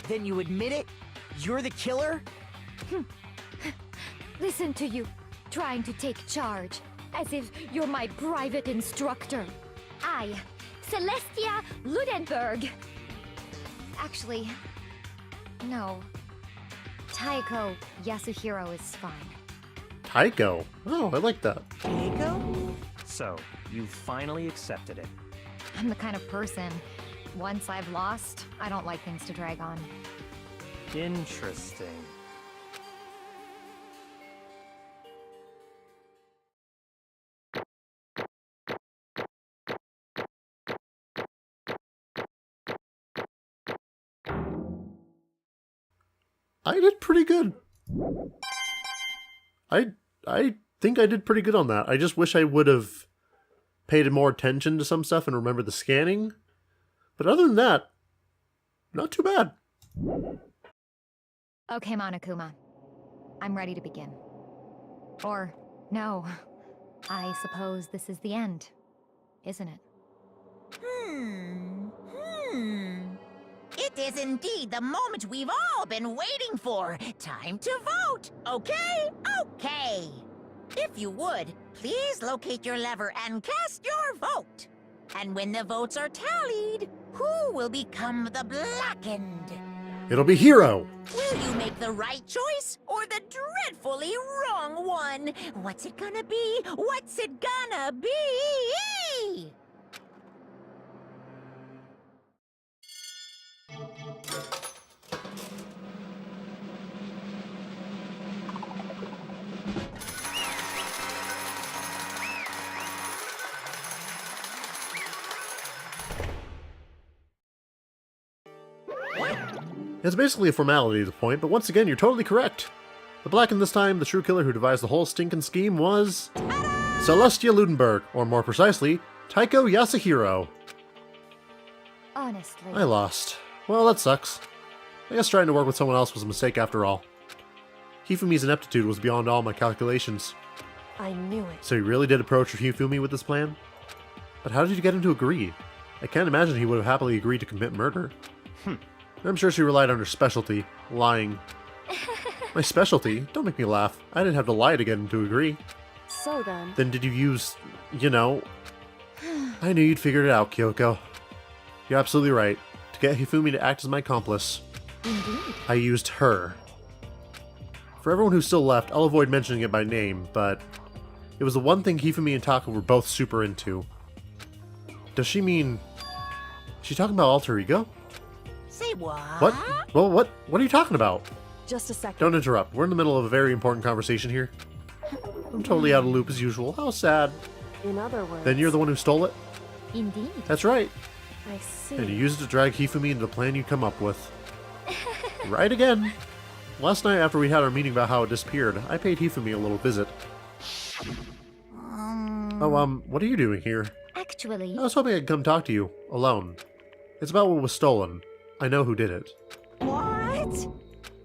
Then you admit it? You're the killer? Listen to you, trying to take charge, as if you're my private instructor. I, Celestia Ludenberg. Actually, no. Taiko Yasuhiro is fine. Taiko? Oh, I like that. Taiko? So, you finally accepted it. I'm the kind of person, once I've lost, I don't like things to drag on. Interesting. I did pretty good. I think I did pretty good on that. I just wish I would have paid more attention to some stuff and remembered the scanning. But other than that, not too bad. Okay, Monokuma. I'm ready to begin. Or, no. I suppose this is the end, isn't it? It is indeed the moment we've all been waiting for. Time to vote, okay? Okay. If you would, please locate your lever and cast your vote. And when the votes are tallied, who will become the blackened? It'll be Hero. Will you make the right choice or the dreadfully wrong one? What's it gonna be? What's it gonna be? It's basically a formality at the point, but once again, you're totally correct. The black and this time, the true killer who devised the whole stinking scheme was... Celestia Ludenberg, or more precisely, Taiko Yasuhiro. Honestly. I lost. Well, that sucks. I guess trying to work with someone else was a mistake after all. Hifumi's ineptitude was beyond all my calculations. I knew it. So you really did approach Hifumi with this plan? But how did you get him to agree? I can't imagine he would have happily agreed to commit murder. I'm sure she relied on her specialty, lying. My specialty? Don't make me laugh. I didn't have to lie to get him to agree. So then... Then did you use, you know... I knew you'd figured it out, Kyoko. You're absolutely right. To get Hifumi to act as my accomplice, Indeed. I used her. For everyone who's still left, I'll avoid mentioning it by name, but... It was the one thing Hifumi and Taka were both super into. Does she mean... Is she talking about alter ego? Say what? What? Well, what are you talking about? Just a second. Don't interrupt. We're in the middle of a very important conversation here. I'm totally out of loop as usual. How sad. In other words... Then you're the one who stole it? Indeed. That's right. I see. And you used it to drag Hifumi into the plan you come up with. Right again. Last night after we had our meeting about how it disappeared, I paid Hifumi a little visit. What are you doing here? Actually, I was hoping I could come talk to you, alone. It's about what was stolen. I know who did it. What?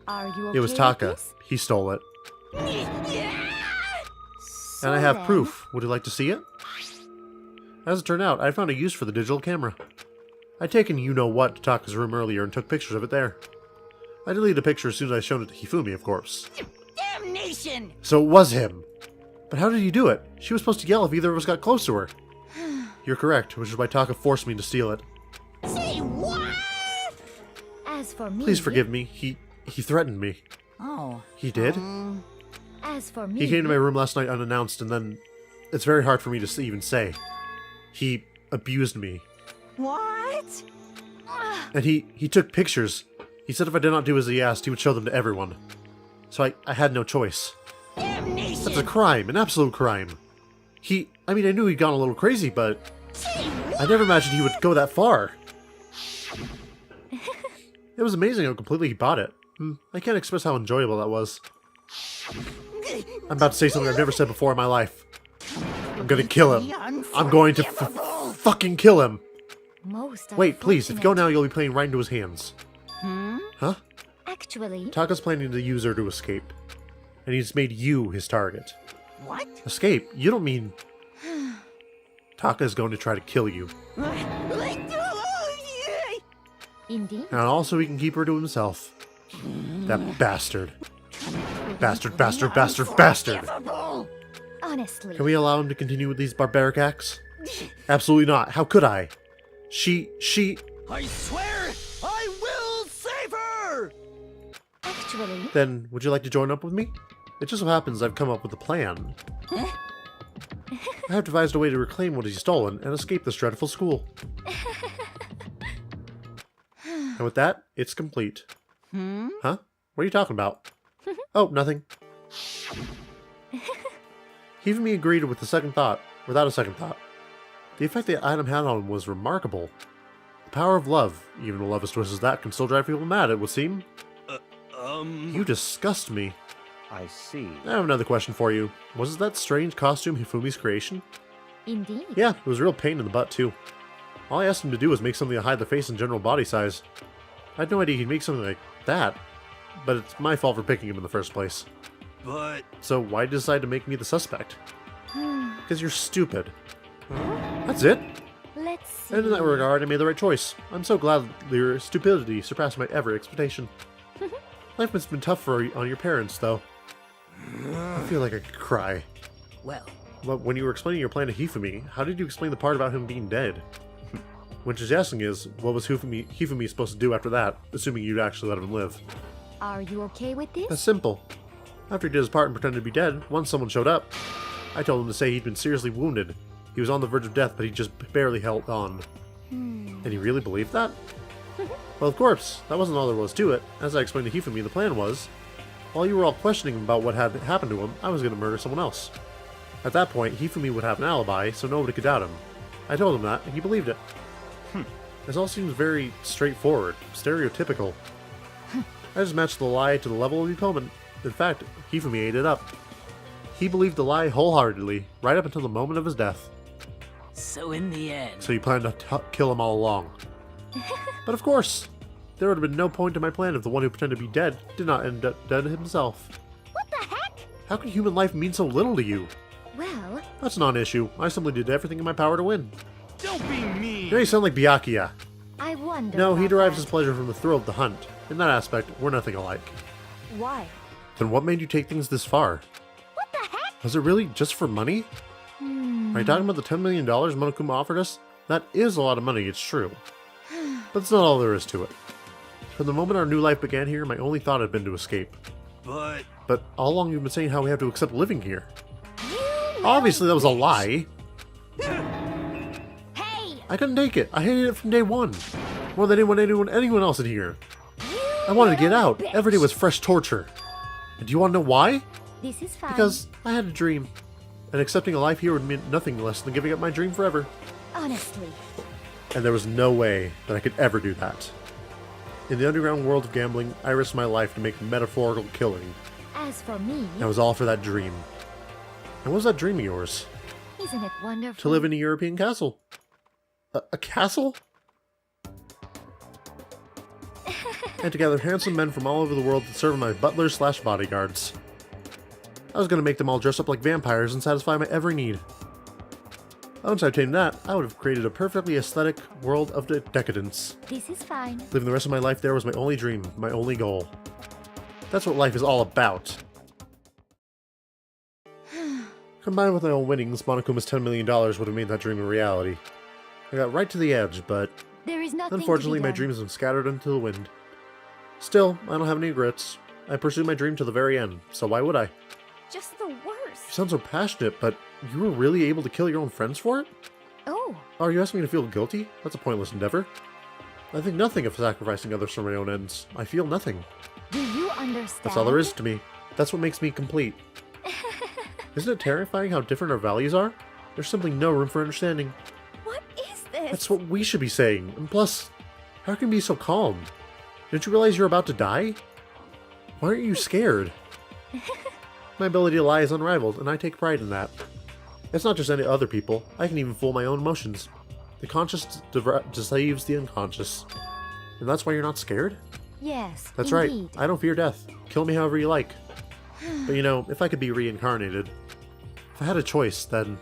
are you okay It was with Taka. this? He stole it. So And I have then- proof. Would you like to see it? As it turned out, I found a use for the digital camera. I'd taken you-know-what to Taka's room earlier and took pictures of it there. I deleted a picture as soon as I showed it to Hifumi, of course. Damnation! So it was him! But how did he do it? She was supposed to yell if either of us got close to her. You're correct, which is why Taka forced me to steal it. Say what? As for me, Please forgive me. He threatened me. Oh. He did? As for me, He came to my room last night unannounced, and then... It's very hard for me to even say. He abused me. What? And he took pictures. He said if I did not do as he asked, he would show them to everyone. So I had no choice. Damnation! That's a crime, an absolute crime. I knew he'd gone a little crazy, but Say what? I never imagined he would go that far. It was amazing how completely he bought it. I can't express how enjoyable that was. I'm about to say something I've never said before in my life. I'm gonna kill him. I'm going to fucking kill him. most Wait, please, if you go unfortunate. now, you'll be playing right into his hands. Huh? Actually, Taka's planning to use her to escape. And he's made you his target. What? Escape? You don't mean... Taka is going to try to kill you. indeed, And also he can keep her to himself. That bastard. Bastard, bastard, bastard, bastard! honestly, Can we allow him to continue with these barbaric acts? Absolutely not. How could I? She... I swear I will save her! actually, Then, would you like to join up with me? It just so happens I've come up with a plan. I have devised a way to reclaim what he's stolen and escape this dreadful school. And with that, it's complete. Huh? What are you talking about? Oh, nothing. Hifumi agreed with a second thought, without a second thought. The effect the item had on him was remarkable. The power of love, even a love as twisted as that, can still drive people mad, it would seem. You disgust me. I see. I have another question for you. Was that strange costume Hifumi's creation? indeed. Yeah, it was a real pain in the butt, too. All I asked him to do was make something to hide the face and general body size. I had no idea he'd make something like that, but it's my fault for picking him in the first place. But So why decide to make me the suspect? Because you're stupid. That's it? Let's see. And in that regard, I made the right choice. I'm so glad your stupidity surpassed my every expectation. Life must have been tough on your parents, though. I feel like I could cry. Well, But when you were explaining your plan to Hifumi, how did you explain the part about him being dead? What she's asking is, what was Hifumi supposed to do after that, assuming you'd actually let him live? Are you okay with this? That's simple. After he did his part and pretended to be dead, once someone showed up, I told him to say he'd been seriously wounded. He was on the verge of death, but he just barely held on. And he really believed that? Well, of course, that wasn't all there was to it. As I explained to Hifumi, the plan was, while you were all questioning him about what had happened to him, I was going to murder someone else. At that point, Hifumi would have an alibi, so nobody could doubt him. I told him that, and he believed it. This all seems very straightforward, stereotypical. I just matched the lie to the level of the opponent. In fact, Hifumi ate it up. He believed the lie wholeheartedly, right up until the moment of his death. So in the end... So you planned to kill him all along. But of course, there would have been no point to my plan if the one who pretended to be dead did not end up dead himself. What the heck? How could human life mean so little to you? Well, That's a non-issue. I simply did everything in my power to win. Don't be mean! Now you sound like Byakuya. I wonder. No, he about derives that. his pleasure from the thrill of the hunt. In that aspect, we're nothing alike. Why? Then what made you take things this far? What the heck? Was it really just for money? Are you talking about the $10 million Monokuma offered us? That is a lot of money, it's true. But that's not all there is to it. From the moment our new life began here, my only thought had been to escape. But all along you've been saying how we have to accept living here. Obviously that was a lie. Hey! I couldn't take it. I hated it from day one. More than anyone else in here. I wanted to get out. Every day was fresh torture. And do you want to know why? This is fine. Because I had a dream. And accepting a life here would mean nothing less than giving up my dream forever. Honestly. And there was no way that I could ever do that. In the underground world of gambling, I risked my life to make a metaphorical killing. As for me, That was all for that dream. And what was that dream of yours? isn't it wonderful? To live in a European castle. A castle? And to gather handsome men from all over the world to serve as my butlers / bodyguards. I was going to make them all dress up like vampires and satisfy my every need. Once I obtained that, I would have created a perfectly aesthetic world of decadence. This is fine. Living the rest of my life there was my only dream, my only goal. That's what life is all about. Combined with my own winnings, Monokuma's $10 million would have made that dream a reality. I got right to the edge, but There is nothing unfortunately to be my done. dreams have been scattered into the wind. Still, I don't have any regrets. I pursued my dream to the very end, so why would I? Just the You worst. sound so passionate, but you were really able to kill your own friends for it? Oh, Are you asking me to feel guilty? That's a pointless endeavor. I think nothing of sacrificing others for my own ends. I feel nothing. do you understand? That's all there is to me. That's what makes me complete. Isn't it terrifying how different our values are? There's simply no room for understanding. What is this? That's what we should be saying. And plus, how can you be so calm? Didn't you realize you're about to die? Why aren't you scared? My ability to lie is unrivaled, and I take pride in that. It's not just any other people. I can even fool my own emotions. The conscious deceives the unconscious. And that's why you're not scared? Yes, That's indeed. right. I don't fear death. Kill me however you like. But you know, if I could be reincarnated, if I had a choice, then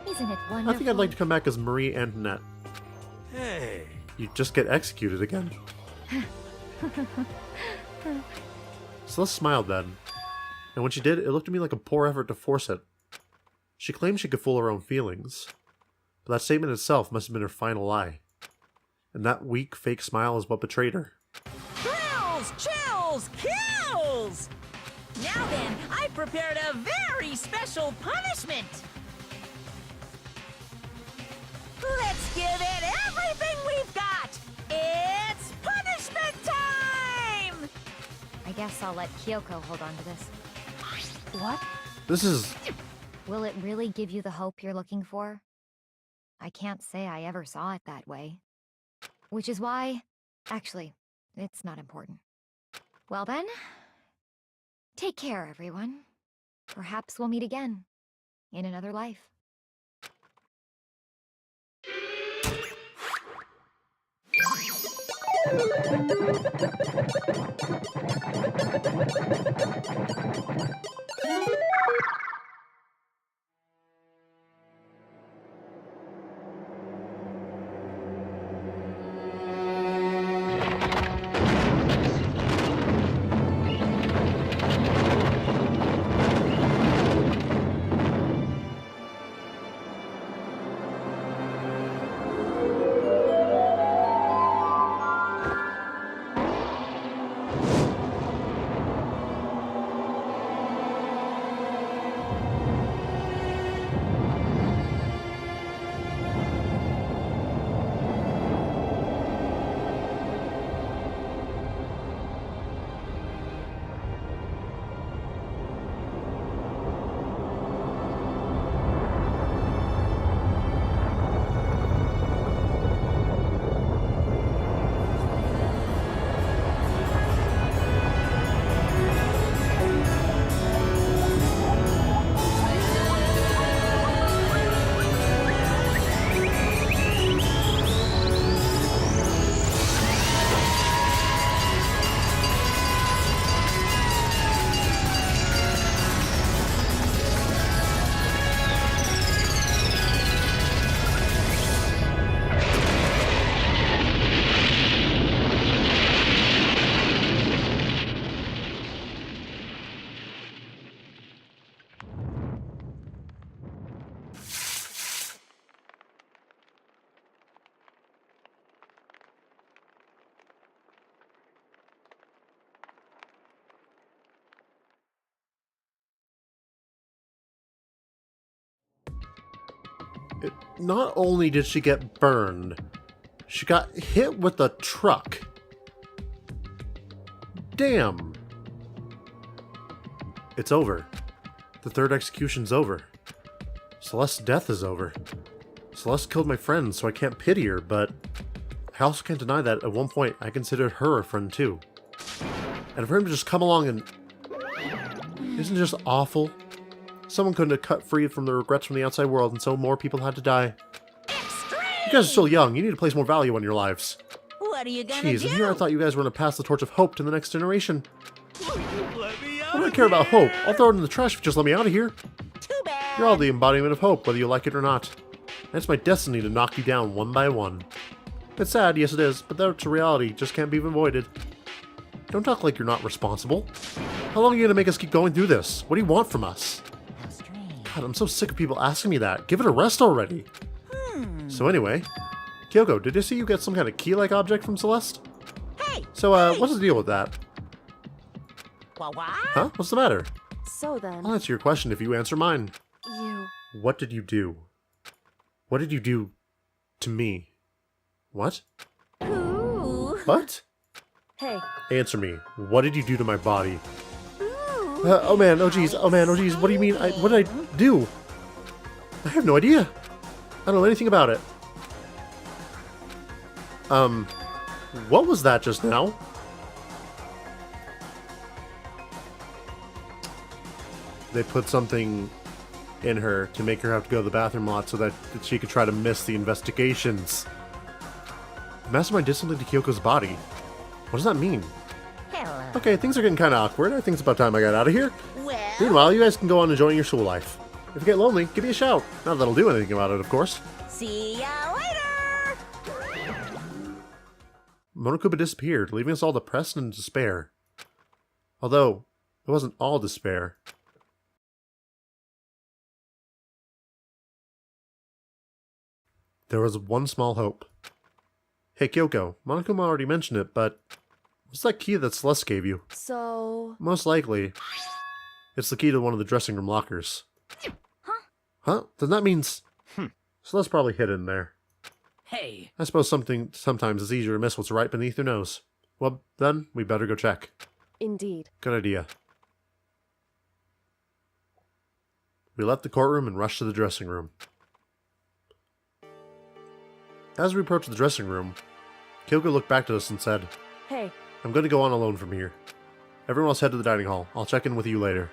Isn't it wonderful? I think I'd like to come back as Marie Antoinette. Hey. You'd just get executed again. Celeste smiled then, and when she did, it looked to me like a poor effort to force it. She claimed she could fool her own feelings, but that statement itself must have been her final lie. And that weak, fake smile is what betrayed her. Thrills, chills, kills! Now then, I prepared a very special punishment! Let's give it everything we've got! It's punishment time! I guess I'll let Kyoko hold on to this. What? This is... Will it really give you the hope you're looking for? I can't say I ever saw it that way. Which is why... Actually, it's not important. Well then, take care, everyone. Perhaps we'll meet again. In another life. not only did she get burned, she got hit with a truck. Damn. It's over. The third execution's over. Celeste's death is over. Celeste killed my friend, so I can't pity her, but I also can't deny that at one point I considered her a friend too. And for him to just come along and... Isn't it just awful? Someone couldn't have cut free from the regrets from the outside world, and so more people had to die. You guys are still young. You need to place more value on your lives. What are you gonna Jeez, do? and here I thought you guys were going to pass the torch of hope to the next generation. Let me out I don't of care about here. hope. I'll throw it in the trash if you just let me out of here. Too bad. You're all the embodiment of hope, whether you like it or not. And it's my destiny to knock you down one by one. It's sad, yes it is, but that's a reality. Just can't be avoided. Don't talk like you're not responsible. How long are you going to make us keep going through this? What do you want from us? How strange. God, I'm so sick of people asking me that. Give it a rest already. So anyway, Kyoko, did I see you get some kind of key-like object from Celeste? Hey! So, what's the deal with that? What? Huh? What's the matter? So then, I'll answer your question if you answer mine. you... What did you do? What did you do to me? What? Ooh. What? Hey, Answer me. What did you do to my body? Oh man, oh geez, oh man, oh geez, what do you mean? What did I do? I have no idea. I don't know anything about it. What was that just now? They put something in her to make her have to go to the bathroom a lot so that she could try to miss the investigations. The Mastermind did something to Kyoko's body. What does that mean? Hello. Okay, things are getting kind of awkward. I think it's about time I got out of here. Well, Meanwhile, you guys can go on enjoying your school life. If you get lonely, give me a shout. Not that I'll do anything about it, of course. see ya later. Monokuma disappeared, leaving us all depressed and in despair. Although, it wasn't all despair. There was one small hope. Hey Kyoko, Monokuma already mentioned it, but what's that key that Celeste gave you? so... Most likely, it's the key to one of the dressing room lockers. Huh? Then that means... Celeste probably hid in there. Hey, I suppose sometimes it's easier to miss what's right beneath your nose. Well, then, we better go check. Indeed. Good idea. We left the courtroom and rushed to the dressing room. As we approached the dressing room, Kyoko looked back to us and said, Hey, I'm going to go on alone from here. Everyone else head to the dining hall. I'll check in with you later.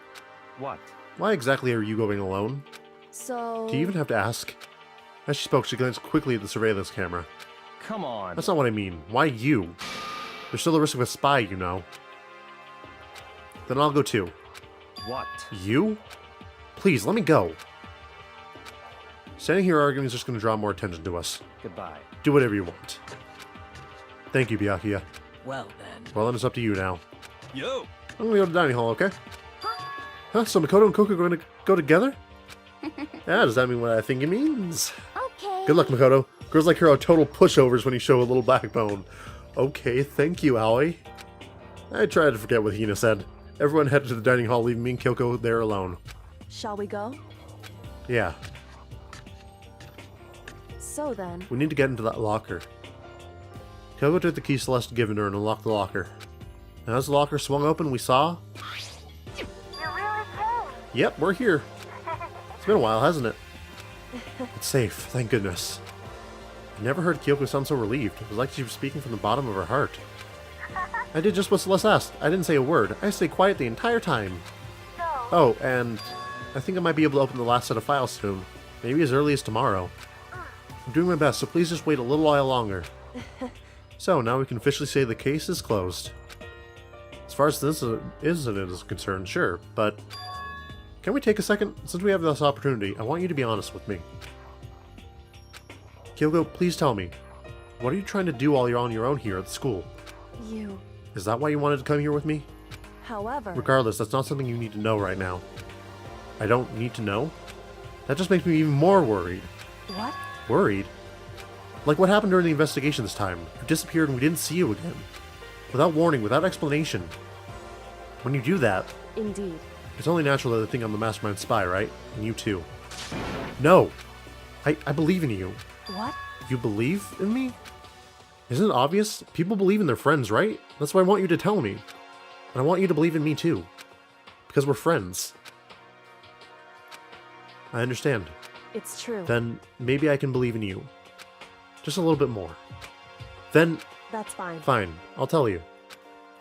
What? Why exactly are you going alone? so... Do you even have to ask? As she spoke, she glanced quickly at the surveillance camera. Come on. That's not what I mean. Why you? There's still the risk of a spy, you know. Then I'll go too. What? You? Please, let me go. Standing here arguing is just going to draw more attention to us. Goodbye. Do whatever you want. Thank you, Byakuya. well then. Well, then it's up to you now. Yo, I'm going to go to the dining hall, okay? Huh? So Makoto and Coco are going to go together? Yeah, does that mean what I think it means? Okay. Good luck, Makoto. Girls like her are total pushovers when you show a little backbone. Okay, thank you, Aoi. I tried to forget what Hina said. Everyone headed to the dining hall, leaving me and Kyoko there alone. Shall we go? Yeah, So then, we need to get into that locker. Kyoko took the key Celeste had given her and unlocked the locker. And as the locker swung open, we saw... You really came. Yep, we're here. It's been a while, hasn't it? It's safe, thank goodness. I never heard Kyoko sound so relieved. It was like she was speaking from the bottom of her heart. I did just what Celeste asked. I didn't say a word. I stayed quiet the entire time. Oh, and I think I might be able to open the last set of files soon. Maybe as early as tomorrow. I'm doing my best, so please just wait a little while longer. So, now we can officially say the case is closed. As far as this incident is concerned, sure, but... Can we take a second? Since we have this opportunity, I want you to be honest with me. Kyoko, please tell me. What are you trying to do while you're on your own here at the school? you... Is that why you wanted to come here with me? However... Regardless, that's not something you need to know right now. I don't need to know? That just makes me even more worried. What? Worried? Like what happened during the investigation this time. You disappeared and we didn't see you again. Without warning, without explanation. When you do that, Indeed. it's only natural that they think I'm the mastermind spy, right? And you too. No! I believe in you. What? You believe in me? Isn't it obvious? People believe in their friends, right? That's why I want you to tell me. And I want you to believe in me too. Because we're friends. I understand. It's true. Then maybe I can believe in you. Just a little bit more. Then... That's fine. Fine, I'll tell you.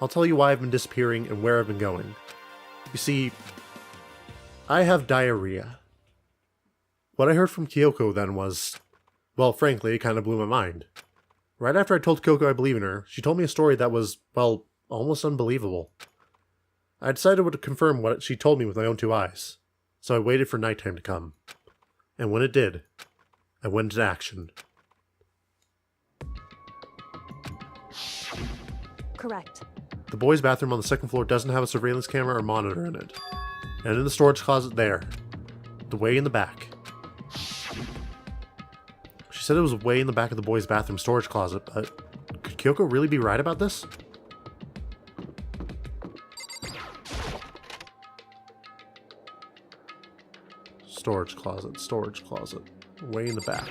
I'll tell you why I've been disappearing and where I've been going. You see, I have diarrhea. What I heard from Kyoko then was... Well, frankly, it kind of blew my mind. Right after I told Kyoko I believe in her, she told me a story that was, well, almost unbelievable. I decided to confirm what she told me with my own 2 eyes, so I waited for nighttime to come. And when it did, I went into action. Correct. The boys' bathroom on the 2nd floor doesn't have a surveillance camera or monitor in it. And in the storage closet there, the way in the back. She said it was way in the back of the boys' bathroom storage closet, but could Kyoko really be right about this? Storage closet, way in the back.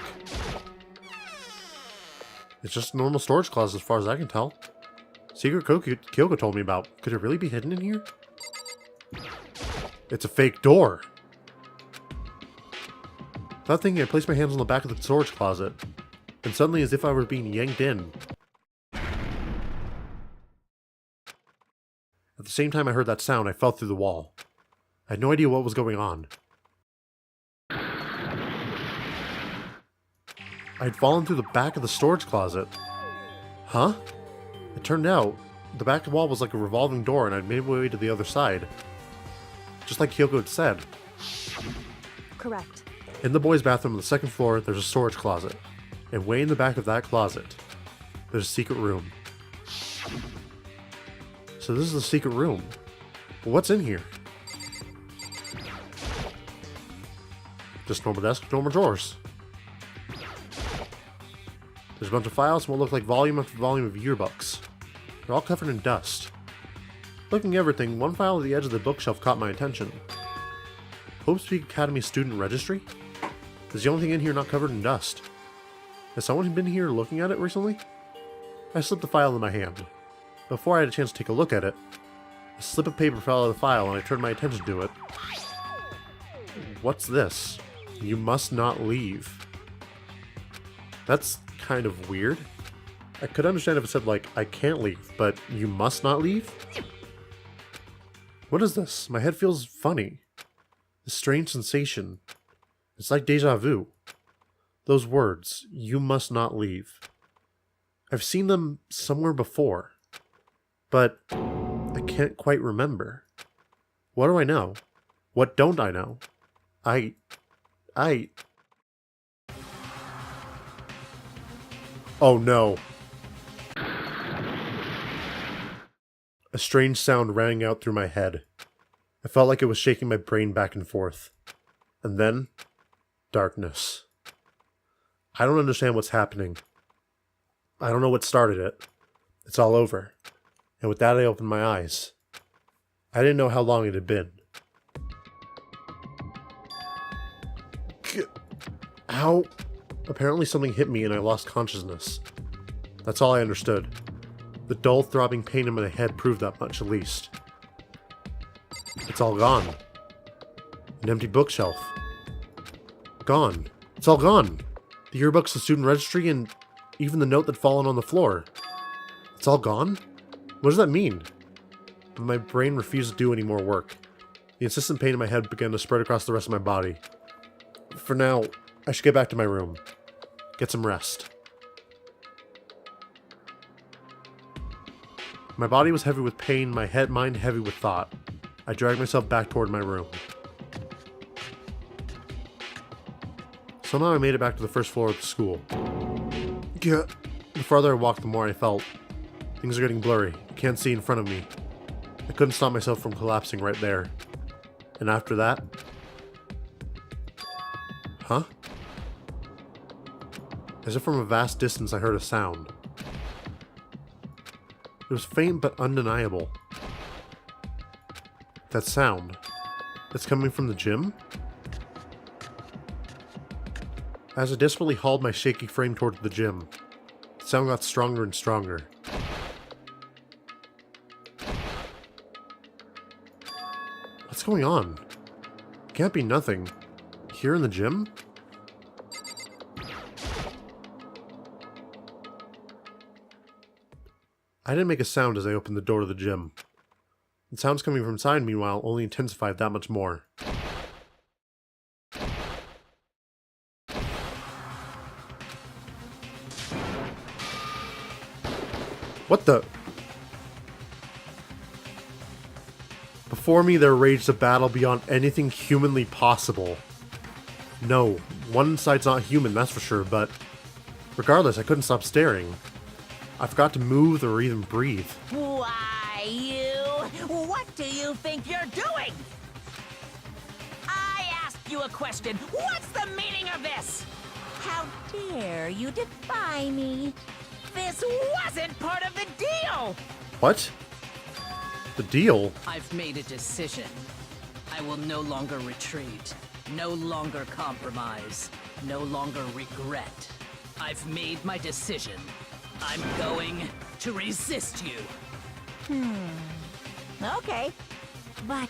It's just a normal storage closet as far as I can tell. Secret Kyoko told me about. Could it really be hidden in here? It's a fake door. Without thinking, I placed my hands on the back of the storage closet, and suddenly, as if I were being yanked in. At the same time I heard that sound, I fell through the wall. I had no idea what was going on. I had fallen through the back of the storage closet. Huh? It turned out, the back wall was like a revolving door and I'd made my way to the other side. Just like Kyoko had said. Correct. In the boys' bathroom on the 2nd floor, there's a storage closet. And way in the back of that closet, there's a secret room. So this is the secret room. But what's in here? Just normal desk, normal drawers. There's a bunch of files and what look like volume after volume of yearbooks. They're all covered in dust. Looking at everything, one file at the edge of the bookshelf caught my attention. Hope Peak Academy Student Registry? Is the only thing in here not covered in dust? Has someone been here looking at it recently? I slipped the file in my hand. Before I had a chance to take a look at it, a slip of paper fell out of the file and I turned my attention to it. What's this? You must not leave. That's kind of weird. I could understand if it said, like, I can't leave, but you must not leave? What is this? My head feels funny. A strange sensation. It's like deja vu. Those words, you must not leave. I've seen them somewhere before, but I can't quite remember. What do I know? What don't I know? Oh no. A strange sound rang out through my head. I felt like it was shaking my brain back and forth. And then, darkness. I don't understand what's happening. I don't know what started it. It's all over. And with that, I opened my eyes. I didn't know how long it had been. Ow! Apparently something hit me and I lost consciousness. That's all I understood. The dull, throbbing pain in my head proved that much, at least. It's all gone. An empty bookshelf. Gone. It's all gone. The yearbooks, the student registry, and even the note that'd fallen on the floor. It's all gone? What does that mean? But my brain refused to do any more work. The insistent pain in my head began to spread across the rest of my body. For now, I should get back to my room. Get some rest. My body was heavy with pain, my mind heavy with thought. I dragged myself back toward my room. Somehow I made it back to the first floor of the school. The farther I walked, the more I felt. Things are getting blurry. I can't see in front of me. I couldn't stop myself from collapsing right there. And after that... Huh? As if from a vast distance I heard a sound. It was faint but undeniable. That sound. It's coming from the gym? As I desperately hauled my shaky frame toward the gym, the sound got stronger and stronger. What's going on? Can't be nothing. Here in the gym? I didn't make a sound as I opened the door to the gym. The sounds coming from inside, meanwhile, only intensified that much more. What the? Before me there raged a battle beyond anything humanly possible. No, one side's not human, that's for sure, but regardless, I couldn't stop staring. I forgot to move or even breathe. Why, you? What do you think you're doing? I asked you a question. What's the meaning of this? How dare you defy me? This wasn't part of the deal! What? The deal? I've made a decision. I will no longer retreat, no longer compromise, no longer regret. I've made my decision. I'm going to resist you. Okay. But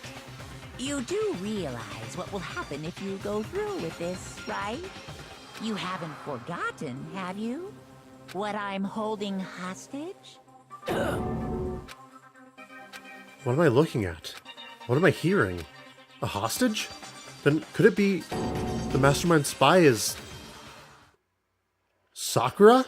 you do realize what will happen if you go through with this, right? You haven't forgotten, have you? What I'm holding hostage? What am I looking at? What am I hearing? A hostage? Then could it be the mastermind spy is Sakura?